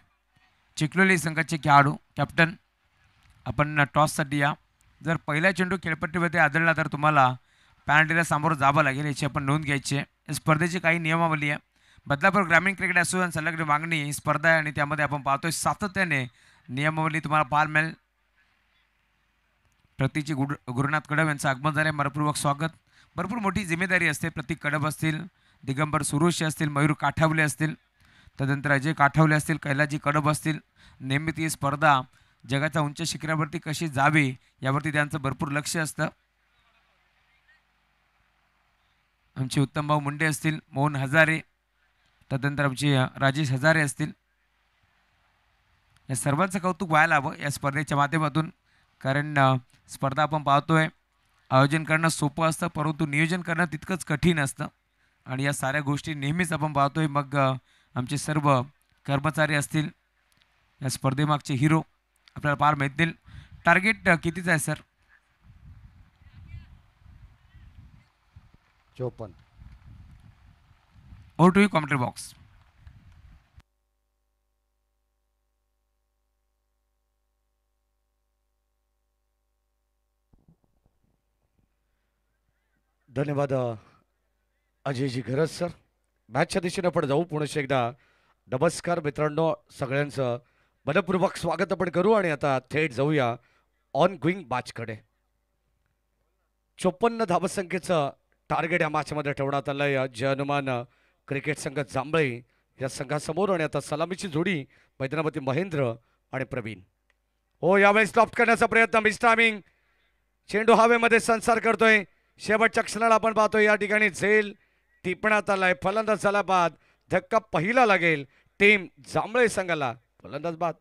चिखलोली संघाचे खेळाडू कॅप्टन, आपण टॉससाठी या. जर पहिला चेंडू खेळपट्टीमध्ये आदळला तर तुम्हाला पॅनल्टीला सामोरं जावं लागेल, याची आपण नोंद घ्यायची आहे. या स्पर्धेची काही नियमावली आहे. बदलापूर ग्रामीण क्रिकेट असोसिएशन संलग्न मागणी ही स्पर्धा आहे आणि त्यामध्ये आपण पाहतोय सातत्याने नियमावली तुम्हाला पाहायला मिळेल. प्रतीकची गुरुनाथ कडव यांचं आगमन झालं आहे, मनपूर्वक स्वागत. भरपूर मोठी जिम्मेदारी असते. प्रतीक कडव असतील, दिगंबर सुरोशी असतील, मयूर काठावले असतील, तदनंतर अजय काठावले असतील, कैलाजी कडब असतील. नेहमीच ही स्पर्धा जगाच्या उंच शिखरावरती कशी जावी यावरती त्यांचं भरपूर लक्ष असतं. आमचे उत्तम भाऊ मुंडे असतील, मोहन हजारे, तदनंतर आमचे राजेश हजारे असतील. या सर्वांचं कौतुक व्हायला हवं या स्पर्धेच्या माध्यमातून, कारण स्पर्धा आपण पाहतोय आयोजन करणं सोपं असतं परंतु नियोजन करणं तितकंच कठीण असतं. आणि या साऱ्या गोष्टी नेहमीच आपण पाहतोय. मग आमचे सर्व कर्मचारी असतील, या स्पर्धेमागचे हिरो आपल्याला पार मिळतील. टार्गेट कितीचं आहे सर? 54. Over to you commentary box. धन्यवाद अजयजी गरज सर. मॅचच्या दिशेने आपण जाऊ. पुन्हा एकदा नमस्कार मित्रांनो, सगळ्यांचं मनपूर्वक स्वागत आपण करू आणि आता थेट जाऊया ऑन गोईंग मॅचकडे. 54 धावसंख्येचं टार्गेट या मॅचमध्ये ठेवण्यात आलं आहे जय हनुमान क्रिकेट संघ जांभळे या संघासमोर. आणि आता सलामीची जोडी मैदानावरती महेंद्र आणि प्रवीण. हो, यावेळेस स्टॉप करण्याचा प्रयत्न, मिस टायमिंग. चेंडू हवेमध्ये संसार करतोय. शेवटच्या क्षणाला आपण पाहतोय या ठिकाणी झेल टिपण्यात आलाय. फलंदाज झाला बाद. धक्का पहिला लागेल टीम जांभळे संघाला. फलंदाज बाद.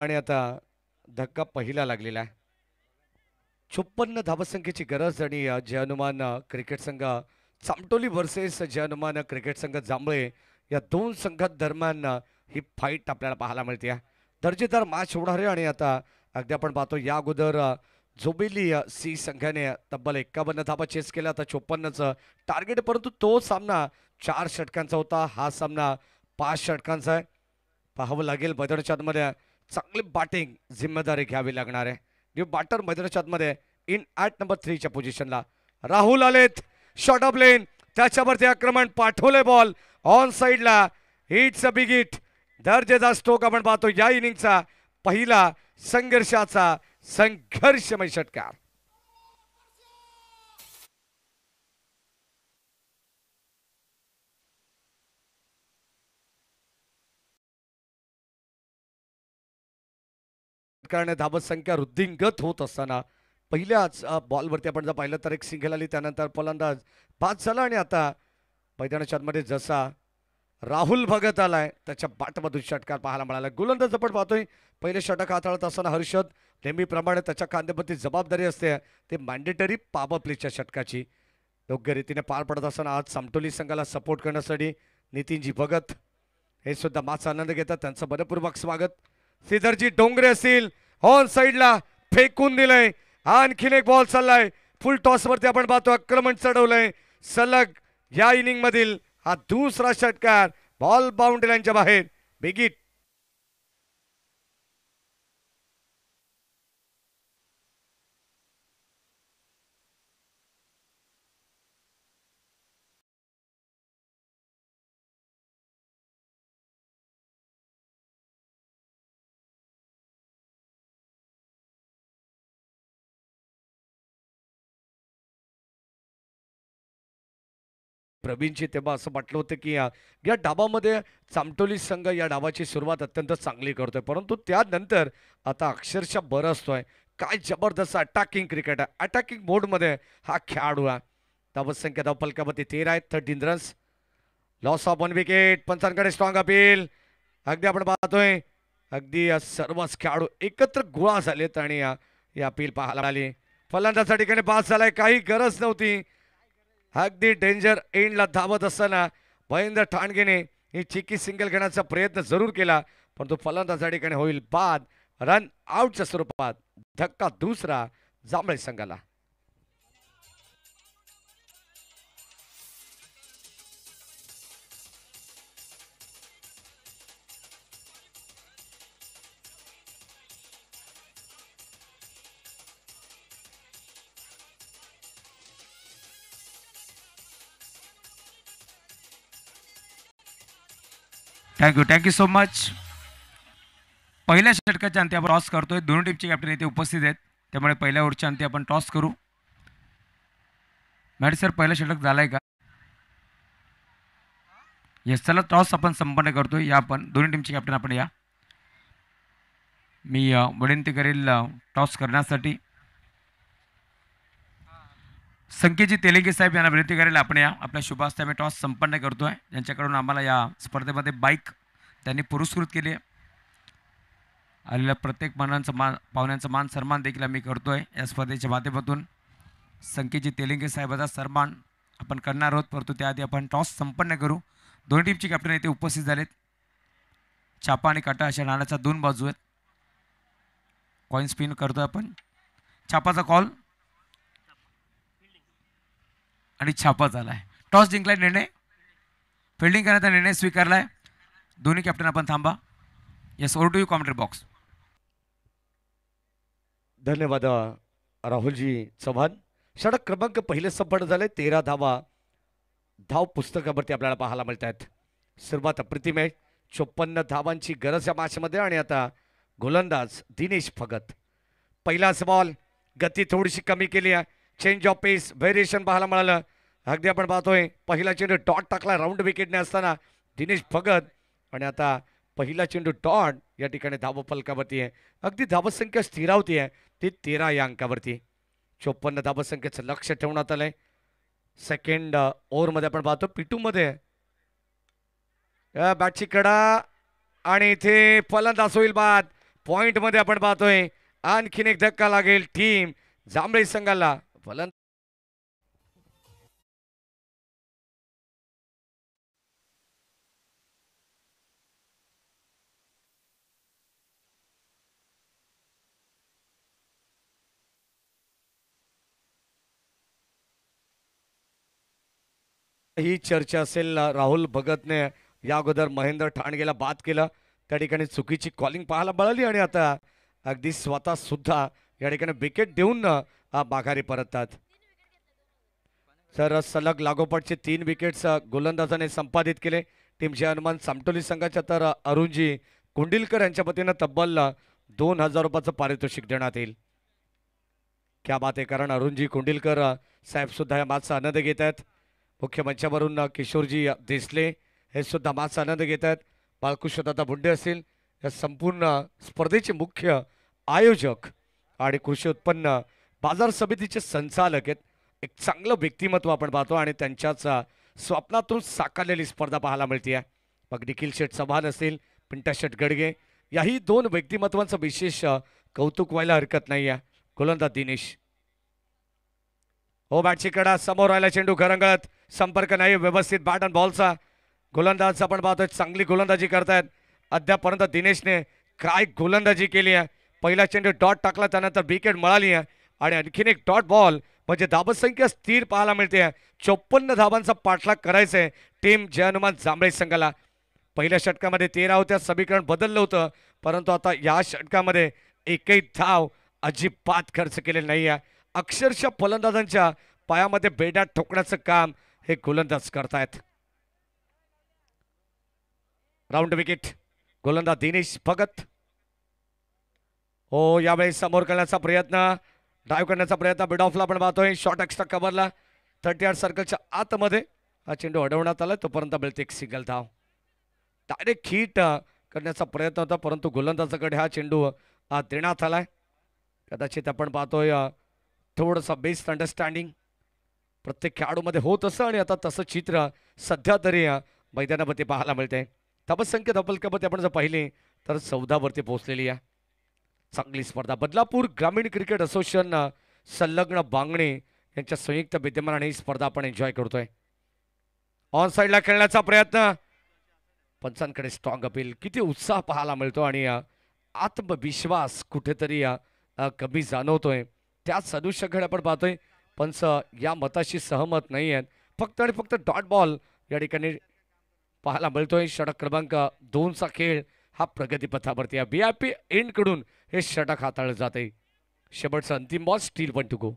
आणि आता धक्का पहिला लागलेला आहे. 56 धावसंख्येची गरज आणि जय हनुमान क्रिकेट संघ चामटोली वर्सेस जय हनुमान क्रिकेट संघ जांभळे या दोन संघात दरम्यान ही फाईट आपल्याला पाहायला मिळते. दर्जेदार मॅच होणार आहे. आणि आता अगदी आपण पाहतो या अगोदर जोबेली सी संघाने तब्बल 51 धावा चेस केल्या. आता 54चं टार्गेट, परंतु तो सामना 4 षटकांचा होता. हा सामना 5 षटकांचा आहे. पाहावं लागेल मैदानाच्या आतमध्ये चांगली बॅटिंग जिम्मेदारी घ्यावी लागणार आहे. न्यू बॅटर मैदानाच्या आतमध्ये इन ॲट नंबर 3च्या पोझिशनला राहुल आलेत. शॉर्ट ऑफ लेन, त्याच्यावरती आक्रमण, पाठवले बॉल ऑन साईडला. Hits a big hit. दर्जेदार स्ट्रोक आपण पाहतो या इनिंगचा पहिला संघर्षाचा संघर्षमय षटकार. धावत संख्या वृद्धिंगत होत असताना पहिल्याच बॉलवरती आपण जर पाहिलं तर एक सिंगल आली, त्यानंतर फलंदाज बाद झाला आणि आता मैदानाच्या आतमध्ये जसा राहुल भगत आलाय त्याच्या बाटमधून षटकार पाहायला मिळाला. गोलंदाज आपण पाहतोय पहिले षटक हाताळत असताना हर्षद नेहमीप्रमाणे त्याच्या खांद्यावरती जबाबदारी असते ते मॅन्डेटरी पॉवर प्लेच्या षटकाची योग्य रीतीने पार पडत असताना आज सामटोली संघाला सपोर्ट करण्यासाठी नितीनजी भगत हे सुद्धा माचा आनंद घेतात. त्यांचं मनपूर्वक स्वागत. श्रीधरजी डोंगरे असतील ऑन साईडला फेकून दिलंय. आणखीन एक बॉल चाललाय फुल टॉस वरती आपण पाहतो आक्रमण चढवलंय सलग या इनिंग मधील हा दुसरा षटकार. बॉल बाउंड्री लाईनच्या बाहेर. बिगिट प्रवीणची तेव्हा असं म्हटलं होतं की या डावामध्ये चामटोली संघ या डावाची सुरुवात अत्यंत चांगली करतोय, परंतु त्यानंतर आता अक्षरशः बरसतोय. काय जबरदस्त अटॅकिंग क्रिकेट आहे. अटॅकिंग मोडमध्ये हा खेळाडू आहे. धावसंख्या धावफलकावरती 13 आहेत. 13 रन्स. Loss of 1 wicket. पंचांकडे स्ट्रॉंग अपील. अगदी आपण पाहतोय अगदी सर्वच खेळाडू एकत्र गोळा झालेत आणि या अपील पाहायला आली. फलंदाजाच्या ठिकाणी पास झालाय. काही गरज नव्हती. अगदी डेंजर एंडला धावत असताना महेंद्र ठाणगेने ही चिकी सिंगल घेण्याचा प्रयत्न जरूर केला, परंतु फलंदाजा ठिकाणी होईल बाद. रन आउटच्या स्वरूपात धक्का दुसरा जांभळे संघाला. Thank you so much. पहिल्या षटकाच्या अंती आपण टॉस करतोय. दोन्ही टीमचे कॅप्टन इथे उपस्थित आहेत, त्यामुळे पहिल्या ओव्हरच्या अंती आपण टॉस करू. मॅडी सर पहिलं षटक झालंय का? येस, चला टॉस आपण संपन्न करतोय. या आपण दोन्ही टीमचे कॅप्टन आपण या. मी विनंती करेल टॉस करण्यासाठी संकेतजी तेलंगे साहेब यांना विनंती करेल आपण या. आपल्या शुभ हस्ते आम्ही टॉस संपन्न करतोय. ज्यांच्याकडून आम्हाला या स्पर्धेमध्ये बाईक त्यांनी पुरस्कृत केली आहे. आलेल्या प्रत्येक पाहुण्यांचा मान सन्मान देखील आम्ही करतोय या स्पर्धेच्या माध्यमातून. संकेतजी तेलंगे साहेबाचा सन्मान आपण करणार आहोत, परंतु त्याआधी आपण टॉस संपन्न करू. दोन्ही टीमचे कॅप्टन इथे उपस्थित झालेत. छापा आणि काटा अशा नाण्याच्या दोन बाजू आहेत. कॉइन स्पिन करतोय आपण. छापाचा कॉल आणि छापा झालाय. टॉस जिंकलाय. निर्णय फिल्डिंग करण्याचा निर्णय स्वीकारलाय. दोन्ही कॅप्टन आपण थांबा. Yes, over to you commentary box. धन्यवाद राहुलजी चव्हाण. षटक क्रमांक पहिले संपन्न झाले. 13 धावा धाव पुस्तकावरती आपल्याला पाहायला मिळत आहेत. सुरुवात अप्रतिम आहे. 54 धावांची गरज या मॅचमध्ये आणि आता गोलंदाज दिनेश भगत. पहिलाच बॉल गती थोडीशी कमी केली आहे. चेंज ऑफ पेस व्हेरिएशन पाहायला मिळालं. अगदी आपण पाहतोय पहिला चेंडू डॉट टाकला राऊंड विकेटने असताना दिनेश भगत, आणि आता पहिला चेंडू डॉट या ठिकाणी धाव फलकावरती आहे. अगदी धावसंख्या स्थिरावती आहे ती 13 या अंकावरती. 54 धावसंख्येचं लक्ष ठेवण्यात आलंय. सेकंड ओव्हरमध्ये आपण पाहतो पिटूमध्ये बॅटची कडा आणि इथे फलंदाज होईल बाद. पॉइंटमध्ये आपण पाहतोय आणखीन एक धक्का लागेल टीम जांभळे संघाला. फलंदाज ही चर्चा असेल. राहुल भगतने या अगोदर महेंद्र ठाणगेला बाद केलं, त्या ठिकाणी चुकीची कॉलिंग पाहायला मिळाली आणि आता अगदी स्वतः सुद्धा या ठिकाणी विकेट देऊन माघारी परततात. तर सलग लागोपाठचे 3 विकेट्स गोलंदाजाने संपादित केले. टीमचे हनुमान सामटोली संघाच्या तर अरुणजी कुंडिलकर यांच्या वतीनं तब्बल 2000 रुपयाचं पारितोषिक देण्यात येईल. क्या बात आहे, कारण अरुणजी कुंडिलकर साहेब सुद्धा या मॅचचा आनंद घेत आहेत. मुख्य मंचावरून किशोरजी देसले हे सुद्धा मॅचचा आनंद घेत आहेत. बाळकृष्णदादा बुंडे असतील या संपूर्ण स्पर्धेचे मुख्य आयोजक आणि कृषी उत्पन्न बाजार समितीचे संचालक आहेत. एक चांगलं व्यक्तिमत्व आपण पाहतो आणि त्यांच्याच स्वप्नातून साकारलेली स्पर्धा पाहायला मिळते. मग निखिल शेठ चव्हाण असतील, पिंटा शेठ गडगे, याही दोन व्यक्तिमत्वांचं विशेष कौतुक व्हायला हरकत नाही आहे. गोलंदाज दिनेश, हो बॅटची कडा समोर राहिला, चेंडू घरंगळत, संपर्क नाही व्यवस्थित बॅट आणि बॉलचा. गोलंदाज आपण पाहतोय चांगली गोलंदाजी करतायत. अद्यापर्यंत दिनेशने काय गोलंदाजी केली आहे. पहिला चेंडू डॉट टाकला, त्यानंतर विकेट मिळाली आहे आणि आणखीन एक डॉट बॉल, म्हणजे धाबसंख्या स्थिर पाहायला मिळते. 54 धाबांचा पाठलाग करायचा आहे टीम जय हनुमान जांभळे संघाला. पहिल्या षटकामध्ये 13 होत्या, समीकरण बदललं होतं, परंतु आता या षटकामध्ये एकही धाव अजिबात खर्च केलेला नाही आहे. अक्षरशः फलंदाजांच्या पायामध्ये बेड्या ठोकण्याचं काम हे गोलंदाज करतायत. राऊंड विकेट, गोलंदाज दिनेश भगत. हो यावेळी समोर करण्याचा प्रयत्न, ड्राईव्ह करण्याचा प्रयत्न, मिड ऑफला आपण पाहतोय, शॉर्ट एक्स्ट्रा कव्हरला 38 सर्कलच्या आतमध्ये हा चेंडू अडवण्यात आला, तोपर्यंत मिळते एक सिंगल धाव. डायरेक्ट हिट करण्याचा प्रयत्न होता, परंतु गोलंदाजाकडे हा चेंडू देण्यात आलाय. कदाचित आपण पाहतोय थोडंसं बेस्ट अंडरस्टँडिंग प्रत्येक खेळाडूमध्ये होत असं, आणि आता तसं चित्र सध्या तरी मैदानावरती पाहायला मिळते. धावसंख्या धपलकामध्ये आपण जर पाहिली तर 14 वरती पोहोचलेली आहे. चांगली स्पर्धा. बदलापूर ग्रामीण क्रिकेट असोसिएशन संलग्न बांगणे यांच्या संयुक्त विद्यमानाने ही स्पर्धा आपण एन्जॉय करतोय. ऑन साईडला खेळण्याचा प्रयत्न, पंचांकडे स्ट्रॉंग अपील. किती उत्साह पाहायला मिळतो आणि आत्मविश्वास कुठेतरी कमी जाणवतोय. त्याच अनुषंगाने आपण पाहतोय पंच या मताशी सहमत नाही आहेत. फक्त आणि फक्त डॉट बॉल या ठिकाणी पाहायला मिळतोय. षटक क्रमांक 2चा खेळ हा प्रगतीपथावरती आहे. VIP एंड कडून हे षटक हाताळलं जाते. शेवटचा अंतिम बॉल, स्टील 1 टू गो.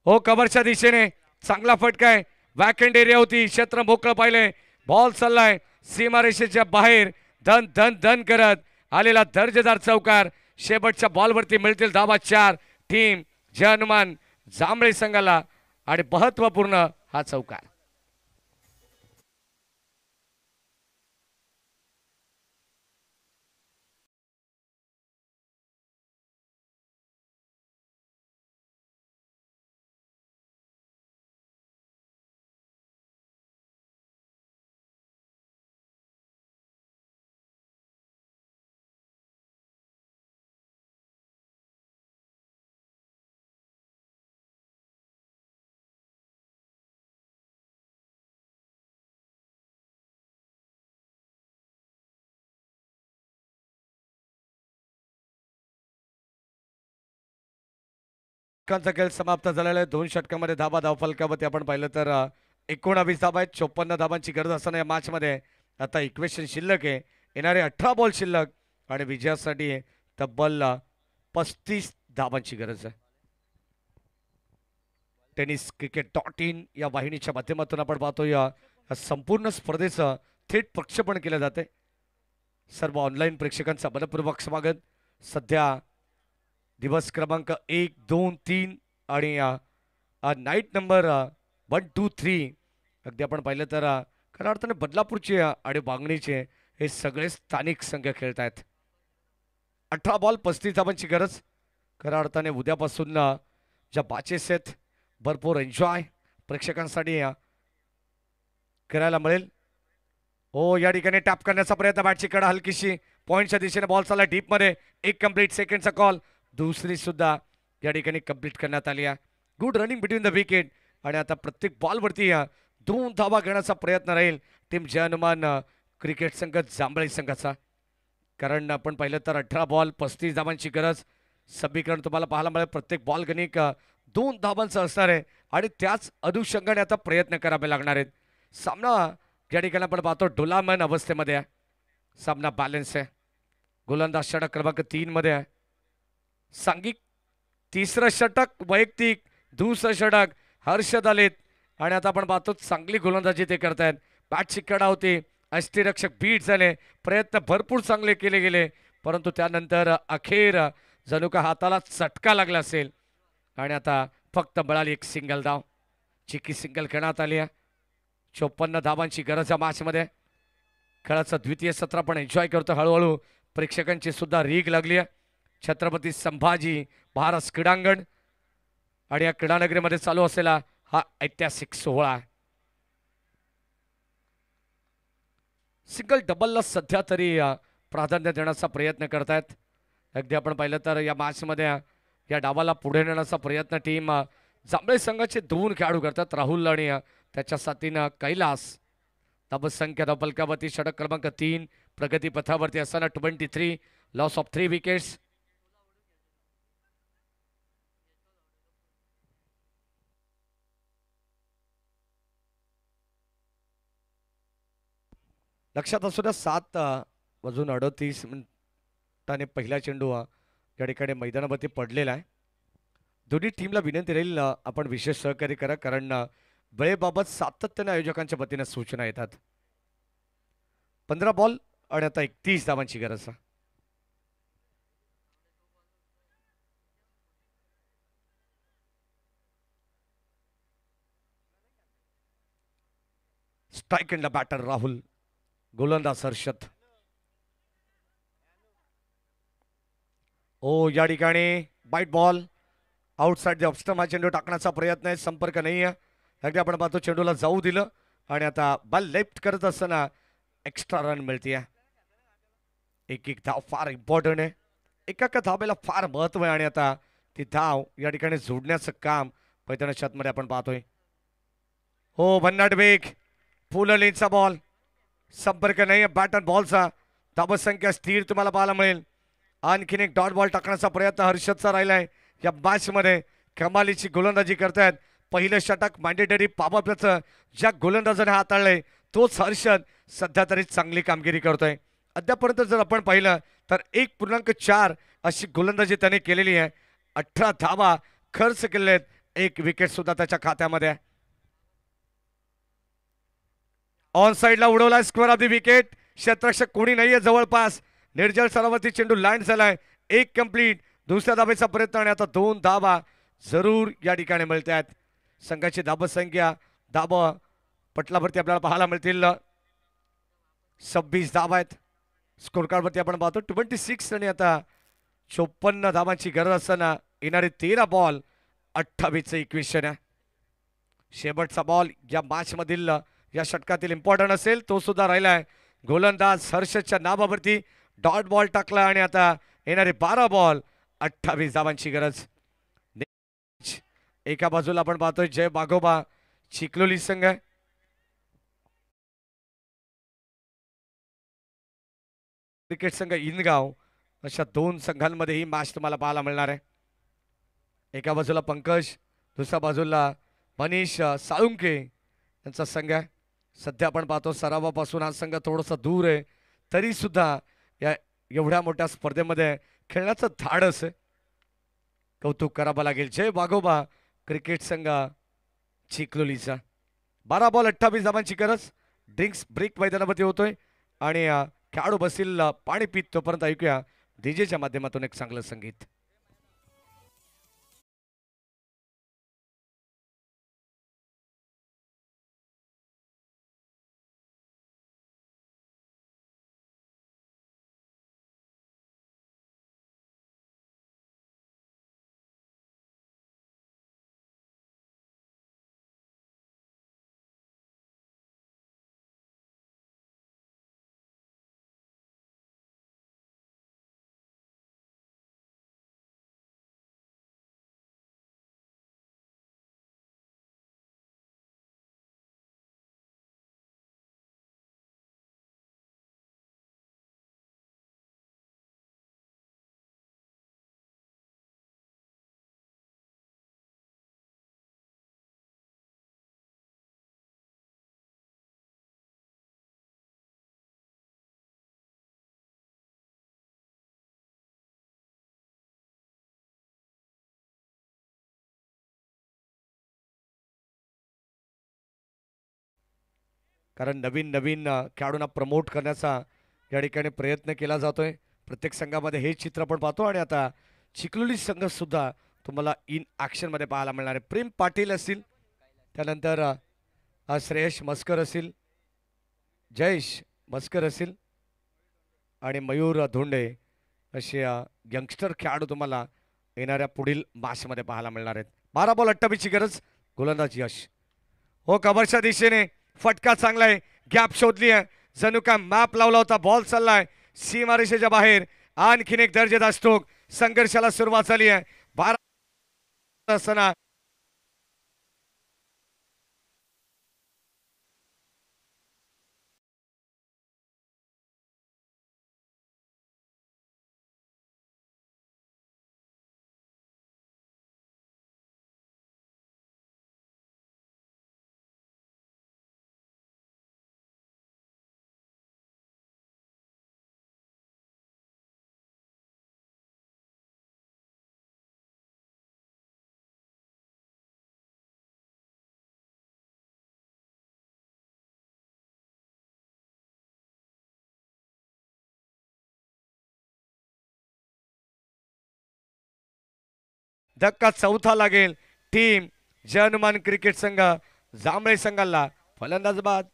हो कव्हरच्या दिशेने चांगला फटका आहे. वॅकंड एरिया होती, क्षेत्र मोकळं पाहिलंय, बॉल चाललाय सीमारेषेच्या बाहेर. धन धन धन करत आलेला दर्जेदार चौकार. शेवटच्या बॉलवरती मिळतील धावा 4 टीम जय हनुमान जांभळे संघाला, आणि महत्वपूर्ण हा चौकार. षटकांचा खेळ समाप्त झालेला आहे. 2 षटकामध्ये धाबा धावफलकावरती आपण पाहिलं तर 19 धाबा आहेत. 54 धाबांची गरज असताना या मॅचमध्ये आता इक्वेशन शिल्लक आहे. येणारे 18 बॉल शिल्लक आणि विजयासाठी तब्बल 35 धाबांची गरज आहे. टेनिस cricket.in या वाहिनीच्या माध्यमातून आपण पाहतो या संपूर्ण स्पर्धेचं थेट प्रक्षेपण केलं जाते. सर्व ऑनलाईन प्रेक्षकांचं मनपूर्वक स्वागत. सध्या दिवस क्रमांक 1, 2, 3 आणि नाईट नंबर 1, 2, 3 अगदी आपण पाहिलं तर खऱ्या अर्थाने बदलापूरचे आणि बांगणीचे हे सगळे स्थानिक संघ खेळत आहेत. 18 बॉल 35 धावांची गरज. खऱ्या अर्थाने उद्यापासून ज्या बॅचेस आहेत भरपूर एन्जॉय प्रेक्षकांसाठी करायला मिळेल. हो या ठिकाणी टॅप करण्याचा प्रयत्न, बॅटची कडा हलकीशी पॉईंटच्या दिशेने, बॉल चालला डीपमध्ये. एक कंप्लीट सेकंडचा कॉल, दुसरी सुद्धा या ठिकाणी कंप्लीट करण्यात आली आहे. Good running between the wicket, आणि आता प्रत्येक बॉलवरती 2 धावा घेण्याचा प्रयत्न राहील टीम जय हनुमान क्रिकेट संघ जांभळे संघाचा. कारण आपण पाहिलं तर 18 बॉल 35 धावांची गरज. समीकरण तुम्हाला पाहायला मिळेल. प्रत्येक बॉल गणिक 2 धावांचा असणार आहे आणि त्याच अनुषंगाने आता प्रयत्न करावे लागणार आहेत. सामना या ठिकाणी आपण पाहतो डोलामन अवस्थेमध्ये आहे. सामना बॅलन्स आहे. गोलंदाज षटक क्रमांक 3 मध्ये आहे. सांघिक 3रं षटक, वैयक्तिक 2रं षटक हर्षद आलेत, आणि आता आपण पाहतो चांगली गोलंदाजी ते करतायत. बॅटची कडा होती, अष्टरक्षक बीट झाले, प्रयत्न भरपूर चांगले केले गेले, परंतु त्यानंतर अखेर जणू का हाताला चटका लागला असेल, आणि आता फक्त मिळाली एक सिंगल धाव. चिकी सिंगल खेळण्यात आली आहे. 54 धावांची गरज या मॅचमध्ये. खेळाचं द्वितीय सत्र आपण एन्जॉय करतो. हळूहळू प्रेक्षकांची सुद्धा रीग लागली आहे. छत्रपती संभाजी महाराज क्रीडांगण आणि या क्रीडानगरीमध्ये चालू असलेला हा ऐतिहासिक सोहळा. सिंगल डबलला सध्या तरी प्राधान्य देण्याचा प्रयत्न करतायत. अगदी आपण पाहिलं तर या मॅचमध्ये या डावाला पुढे नेण्याचा प्रयत्न टीम जांभळे संघाचे 2 खेळाडू करतात, राहुल आणि त्याच्या साथीनं कैलास. धावसंख्या धावफलकावरती षटक क्रमांक 3 प्रगती पथावरती असताना 23 लॉस ऑफ 3 विकेट्स. लक्षात असू द्या 7:38 पहिला चेंडू या ठिकाणी मैदानावरती पडलेला आहे. दोन्ही टीमला विनंती राहील आपण विशेष सहकार्य करा, कारण वेळेबाबत सातत्याने आयोजकांच्या वतीने सूचना येतात. 15 बॉल आणि आता 31 धावांची गरज आहे. Strike in the batter Rahul, गोलंदाज हर्षद. ओ या ठिकाणी bite ball outside the off stump हा चेंडू टाकण्याचा प्रयत्न आहे, संपर्क नाही आहे. अगदी आपण पाहतो चेंडूला जाऊ दिलं आणि आता बॉल लेफ्ट करत असताना एक्स्ट्रा रन मिळते. एक धाव फार इम्पॉर्टंट आहे, एका धावेला फार महत्व आहे आणि आता ती धाव या ठिकाणी जोडण्याचं काम पैठण शतमध्ये आपण पाहतोय. हो भन्नाट वेग, फुल लेनचा बॉल, संपर्क नाही आहे बॅट अँड बॉलचा. धावसंख्या स्थिर तुम्हाला पाहायला मिळेल. आणखीन एक डॉट बॉल टाकण्याचा प्रयत्न हर्षदचा राहिलाय. या मॅचमध्ये कमालीची गोलंदाजी करतायत. पहिलं षटक मॅन्डेटरी पाबाप्याचं ज्या गोलंदाजाने हाताळलंय तोच हर्षद सध्या तरी चांगली कामगिरी करतोय. अद्यापर्यंत जर आपण पाहिलं तर 1.4 अशी गोलंदाजी त्याने केलेली आहे. 18 धावा खर्च केलेले आहेत, 1 विकेट सुद्धा त्याच्या खात्यामध्ये. ऑन साइडला उडवला स्क्वेअर ऑफ द विकेट. क्षेत्ररक्षक कोणी नाहीये जवळपास. निर्जल सरावरती चेंडू लँड झालाय. 1 कंप्लीट. दुसऱ्या धावेचा प्रयत्न आणि आता 2 धावा जरूर या ठिकाणी मिळत आहेत. संघाची धावसंख्या धाव पटलावरती आपल्याला पाहायला मिळतील 26 धावा आहेत. स्कोर कार्डवरती आपण पाहतो 26 आणि आता 54 धावांची गरज असताना येणारे 13 बॉल 28-21. शेवटचा बॉल या मॅच मधील या षटकातील इम्पॉर्टंट असेल तो सुद्धा राहिलाय. गोलंदाज हर्षदच्या नावावरती डॉट बॉल टाकला आणि आता येणारे 12 बॉल 28 धावांची गरज. एका बाजूला आपण पाहतोय जय बाघोबा चिखलोली संघ, क्रिकेट संघ इनगाव, अशा 2 संघांमध्ये ही मॅच तुम्हाला पाहायला मिळणार आहे. एका बाजूला पंकज, दुसऱ्या बाजूला मनीष साळुंके यांचा संघ आहे. सध्या आपण पाहतो सरावापासून हा संघ थोडासा दूर आहे, तरी सुद्धा या एवढ्या मोठ्या स्पर्धेमध्ये खेळण्याचं धाडस आहे, कौतुक करावं लागेल. जय वाघोबा क्रिकेट संघ चिखलोलीचा. 12 बॉल 28 धावांची गरज. ड्रिंक्स ब्रेक मैदानावरती होतोय आणि खेळाडू बसतील पाणी पित, तोपर्यंत ऐकूया डीजेच्या माध्यमातून एक चांगलं संगीत. कारण नवीन नवीन खेळाडूंना प्रमोट करण्याचा या ठिकाणी प्रयत्न केला जातोय. प्रत्येक संघामध्ये हे चित्र आपण पाहतो आणि आता चिखलोली संघ सुद्धा तुम्हाला इन ॲक्शन मध्ये पाहायला मिळणार आहे. प्रेम पाटील असतील, त्यानंतर श्रेयश मस्कर असतील, जयेश मस्कर असतील आणि मयूर धोंडे असे यंगस्टर खेळाडू तुम्हाला येणाऱ्या पुढील मॅचमध्ये पाहायला मिळणार आहेत. 12 बॉल 28ची गरज, गोलंदाज यश. हो कव्हरच्या दिशेने फटका चांगला आहे, गॅप शोधली आहे, जणू काय मॅप लावला होता. बॉल चाललाय सीमारेषेच्या बाहेर. आणखीन एक दर्जेदार स्ट्रोक, संघर्षाला सुरुवात झाली आहे. 12 असताना धक्का चौथा लागेल टीम जनमान क्रिकेट संघ जांभळे संघाला. फलंदाज बाद.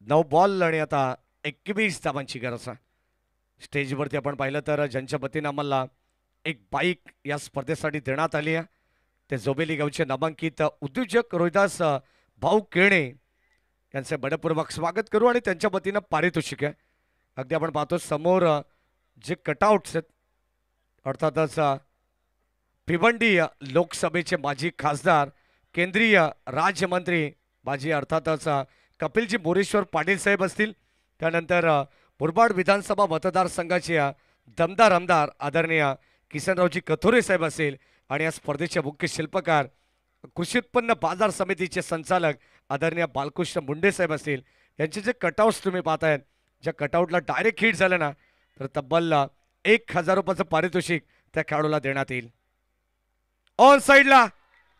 नऊ बॉल आणि आता 21 धावांची गरज आहे. स्टेजवरती आपण पाहिलं तर ज्यांच्या वतीनं आम्हाला एक बाईक या स्पर्धेसाठी देण्यात आली आहे ते जोबेली गावचे नामांकित उद्योजक रोहिदास भाऊ केणे यांचे बडपूर्वक स्वागत करू आणि त्यांच्या वतीनं पारितोषिक आहे. अगदी आपण पाहतो समोर जे कटआउट्स आहेत अर्थातच भिवंडी लोकसभेचे माजी खासदार केंद्रीय राज्यमंत्री माजी अर्थातच कपिलजी मोरेश्वर पाटील साहेब असतील. त्यानंतर मुरबाड विधानसभा मतदारसंघाचे दमदार आमदार आदरणीय किसनरावजी कथोरे साहेब असेल आणि या स्पर्धेचे मुख्य शिल्पकार कृषी उत्पन्न बाजार समितीचे संचालक आदरणीय बालकृष्ण मुंडे साहेब असतील. यांचे जे कटआउट्स तुम्ही पाहताय, ज्या कटआउटला डायरेक्ट हिट झालं ना तर तब्बल 1000 रुपयाचं पारितोषिक त्या खेळाडूला देण्यात येईल. ऑन साइडला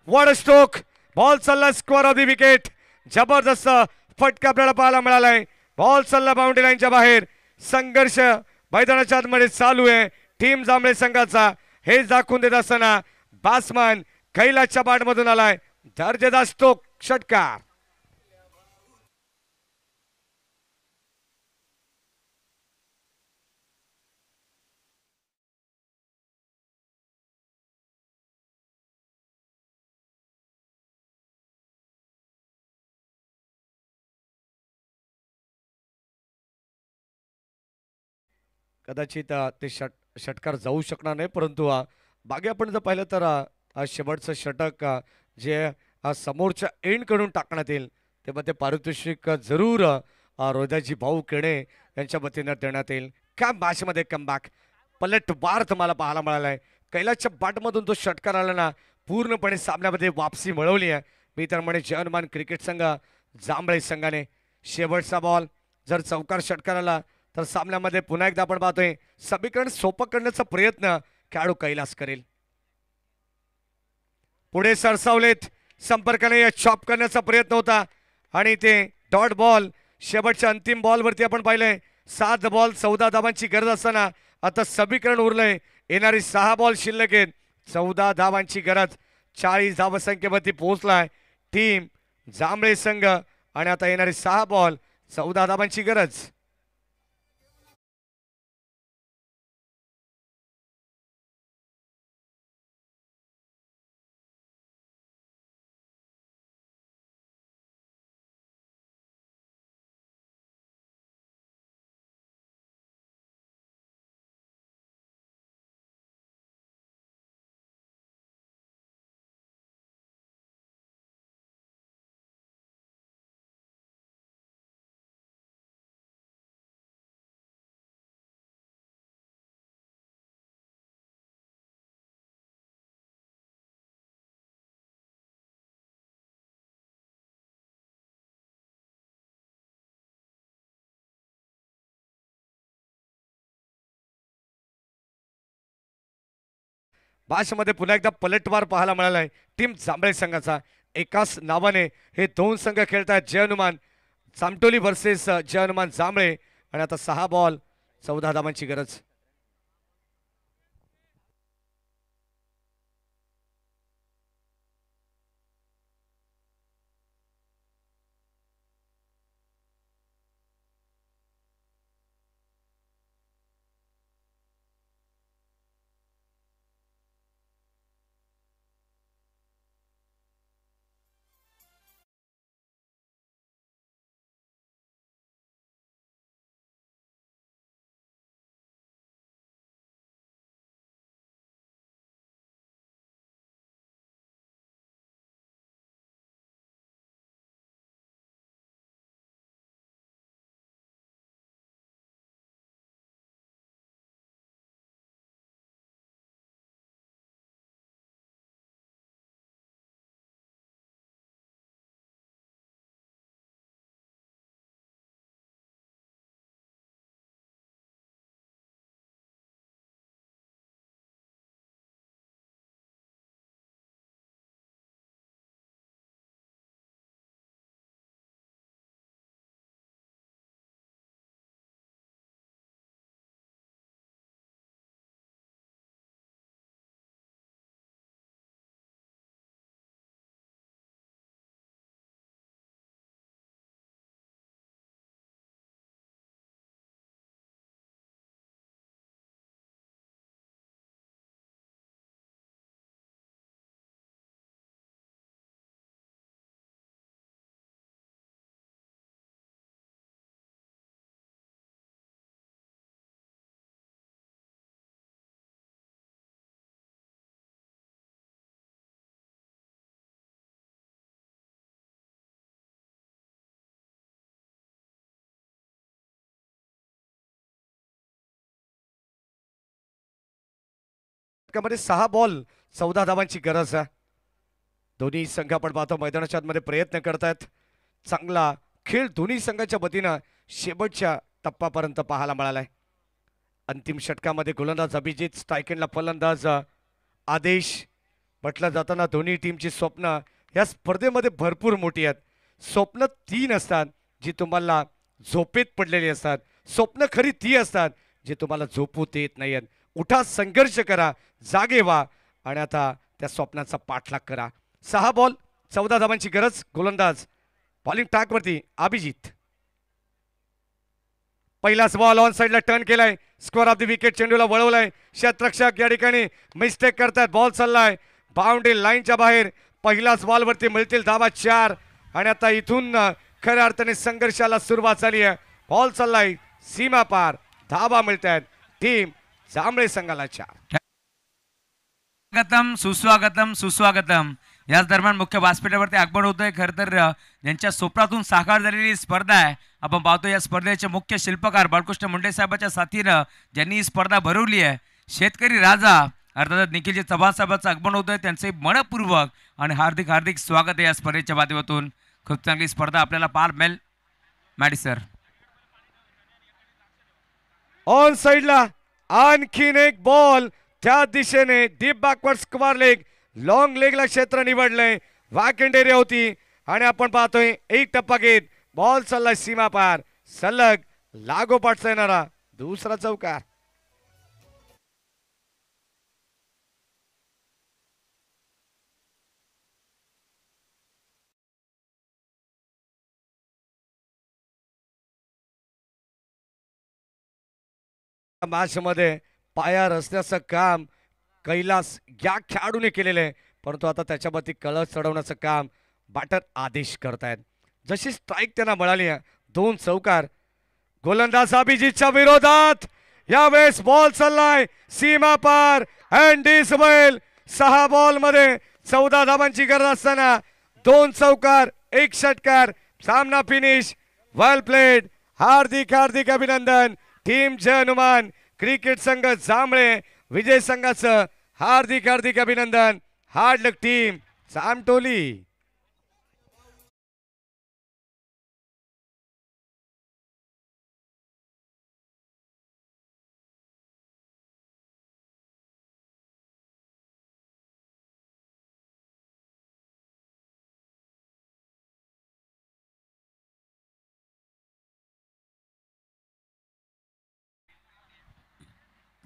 वॉड स्ट्रोक, बॉल चालला स्क्वेअर ऑफ द विकेट. जबरदस्त फटका आपल्याला पाहायला मिळालाय. बॉल चालला बाउंड्री लाईनच्या बाहेर. संघर्ष मैदानाच्या आतमध्ये चालू आहे टीम जांभळे संघाचा. हे दाखवून देत असताना बॅट्समन कैलासच्या बाटमधून आलाय. दर्जेदार स्ट्रोक, षटकार. कदाचित ते षटकार जाऊ शकणार नाही, परंतु मागे आपण जर पाहिलं तर शेवटचं षटक जे समोरच्या एंड कडून टाकण्यात येईल तेव्हा ते पारितोषिक जरूर रोहिदासजी भाऊ केणे यांच्या वतीनं देण्यात येईल. काय मॅचमध्ये कमबॅक पलटवार तुम्हाला पाहायला मिळालाय. कैलासच्या बाटमधून तो षटकार आला ना पूर्णपणे सामन्यामध्ये वापसी मिळवली आहे. मी तर म्हणे जनमान क्रिकेट संघ जांभळे संघाने. शेवटचा बॉल जर चौकार षटकार आला तर सामन्यामध्ये पुन्हा एकदा आपण पाहतोय समीकरण सोपं करण्याचा प्रयत्न खेळाडू कैलास करेल. पुढे सरसावलेत, संपर्काने चॉप करण्याचा प्रयत्न होता आणि ते डॉट बॉल. शेवटच्या अंतिम बॉलवरती आपण पाहिलंय 7 बॉल 14 धावांची गरज असताना आता समीकरण उरलंय. येणारी 6 बॉल शिल्लक आहेत. 14 धावांची गरज. 40 धावसंख्येवरती पोहोचलाय टीम जांभळे संघ आणि आता येणारे 6 बॉल 14 धावांची गरज. भाषमध्ये पुन्हा एकदा पलटवार पाहायला मिळालाय टीम जांभळे संघाचा. एकाच नावाने हे दोन संघ खेळतात. जय हनुमान चामटोली वर्सेस जय हनुमान जांभळे आणि आता 6 बॉल 14 धावांची गरज. मध्ये 6 बॉल 14 धावांची गरज आहे. दोन्ही संघ आपण पाहतो मैदानाच्या आतमध्ये प्रयत्न करतायत. चांगला खेळ दोन्ही संघाच्या वतीनं शेवटच्या टप्प्यापर्यंत पाहायला मिळालाय. अंतिम षटकामध्ये गोलंदाज अभिजित, स्ट्रायकेंडला फलंदाज आदेश. म्हटलं जाताना दोन्ही टीमची स्वप्न या स्पर्धेमध्ये भरपूर मोठी आहेत. स्वप्न 3 असतात जी तुम्हाला झोपेत पडलेली असतात. स्वप्न खरी ती असतात जे तुम्हाला झोपू देत नाहीत. उठा, संघर्ष करा, जागे व्हा आणि आता त्या स्वप्नाचा पाठलाग करा. 6 बॉल 14 धावांची गरज. गोलंदाज बॉलिंग ट्रॅकवरती अभिजित. पहिलाच बॉल ऑन साइडला टर्न केलाय. स्क्वेअर ऑफ द विकेट चेंडूला वळवलाय. क्षेत्ररक्षक या ठिकाणी मिस्टेक करतात. बॉल चाललाय बाउंड्री लाईनच्या बाहेर. पहिल्याच बॉलवरती मिळतील धावा 4 आणि आता इथून खऱ्या अर्थाने संघर्षाला सुरुवात झाली आहे. बॉल चाललाय सीमा पार. धावा मिळतात टीम जांभळे संघाला 4. स्वागतम सुस्वागतम सुस्वागतम. याच दरम्यान मुख्य व्यासपीठावरती आगमन होतंय. खरं तर ज्यांच्या स्वप्नातून साकार झालेली स्पर्धा आहे. आपण पाहतो या स्पर्धेचे मुख्य शिल्पकार बाळकृष्ण मुंडे साहेबांच्या साथीनं ज्यांनी ही स्पर्धा भरवली आहे. शेतकरी राजा अर्थात निखिलजी चव्हाण साहेबांचं आगमन होतंय. त्यांचे मनपूर्वक आणि हार्दिक हार्दिक स्वागत आहे या स्पर्धेच्या माध्यमातून. खूप चांगली स्पर्धा आपल्याला पार मिळेल. मॅडी सर ऑन साइडला आणखीन एक बॉल त्या दिशेने deep backward square leg long लेगला क्षेत्र निवडलंय. वॅकेंट एरिया होती आणि आपण पाहतोय एक टप्पा घेत बॉल चाललाय सीमा पार. सलग लागोपाठचा येणारा दुसरा चौकार. मॅच मध्ये पाया रचण्याचं काम कैलास या खेळाडूने केलेलं आहे, परंतु आता त्याच्यावरती कळस चढवण्याचं काम बॅटर आदेश करतायत. जशी स्ट्राईक त्यांना मिळाली आहे, 2 चौकार. गोलंदाज अभिजितच्या विरोधात यावेळेस बॉल चाललाय सीमा पार अँड इज वेल. 6 बॉल मध्ये 14 धावांची गरज असताना 2 चौकार 1 षटकार. सामना फिनिश. वेल प्लेड. हार्दिक हार्दिक अभिनंदन टीम जय हनुमान क्रिकेट संघ जांभळे विजय संघाचं हार्दिक हार्दिक अभिनंदन. हार्ड लक टीम जामटोली.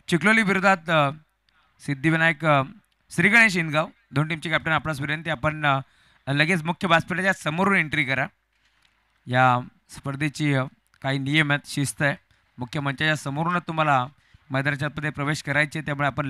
चिखलोली विरोधात सिद्धिविनायक श्री गणेश इनगाव दोन टीमचे कॅप्टन आपणास विनंती आपण लगेच मुख्य व्यासपीठाच्या समोरून एंट्री करा. या स्पर्धेची काही नियम आहेत, शिस्त आहे. मुख्य मंचाच्या समोरूनच तुम्हाला मैदानाच्या आतमध्ये प्रवेश करायचे, त्यामुळे आपण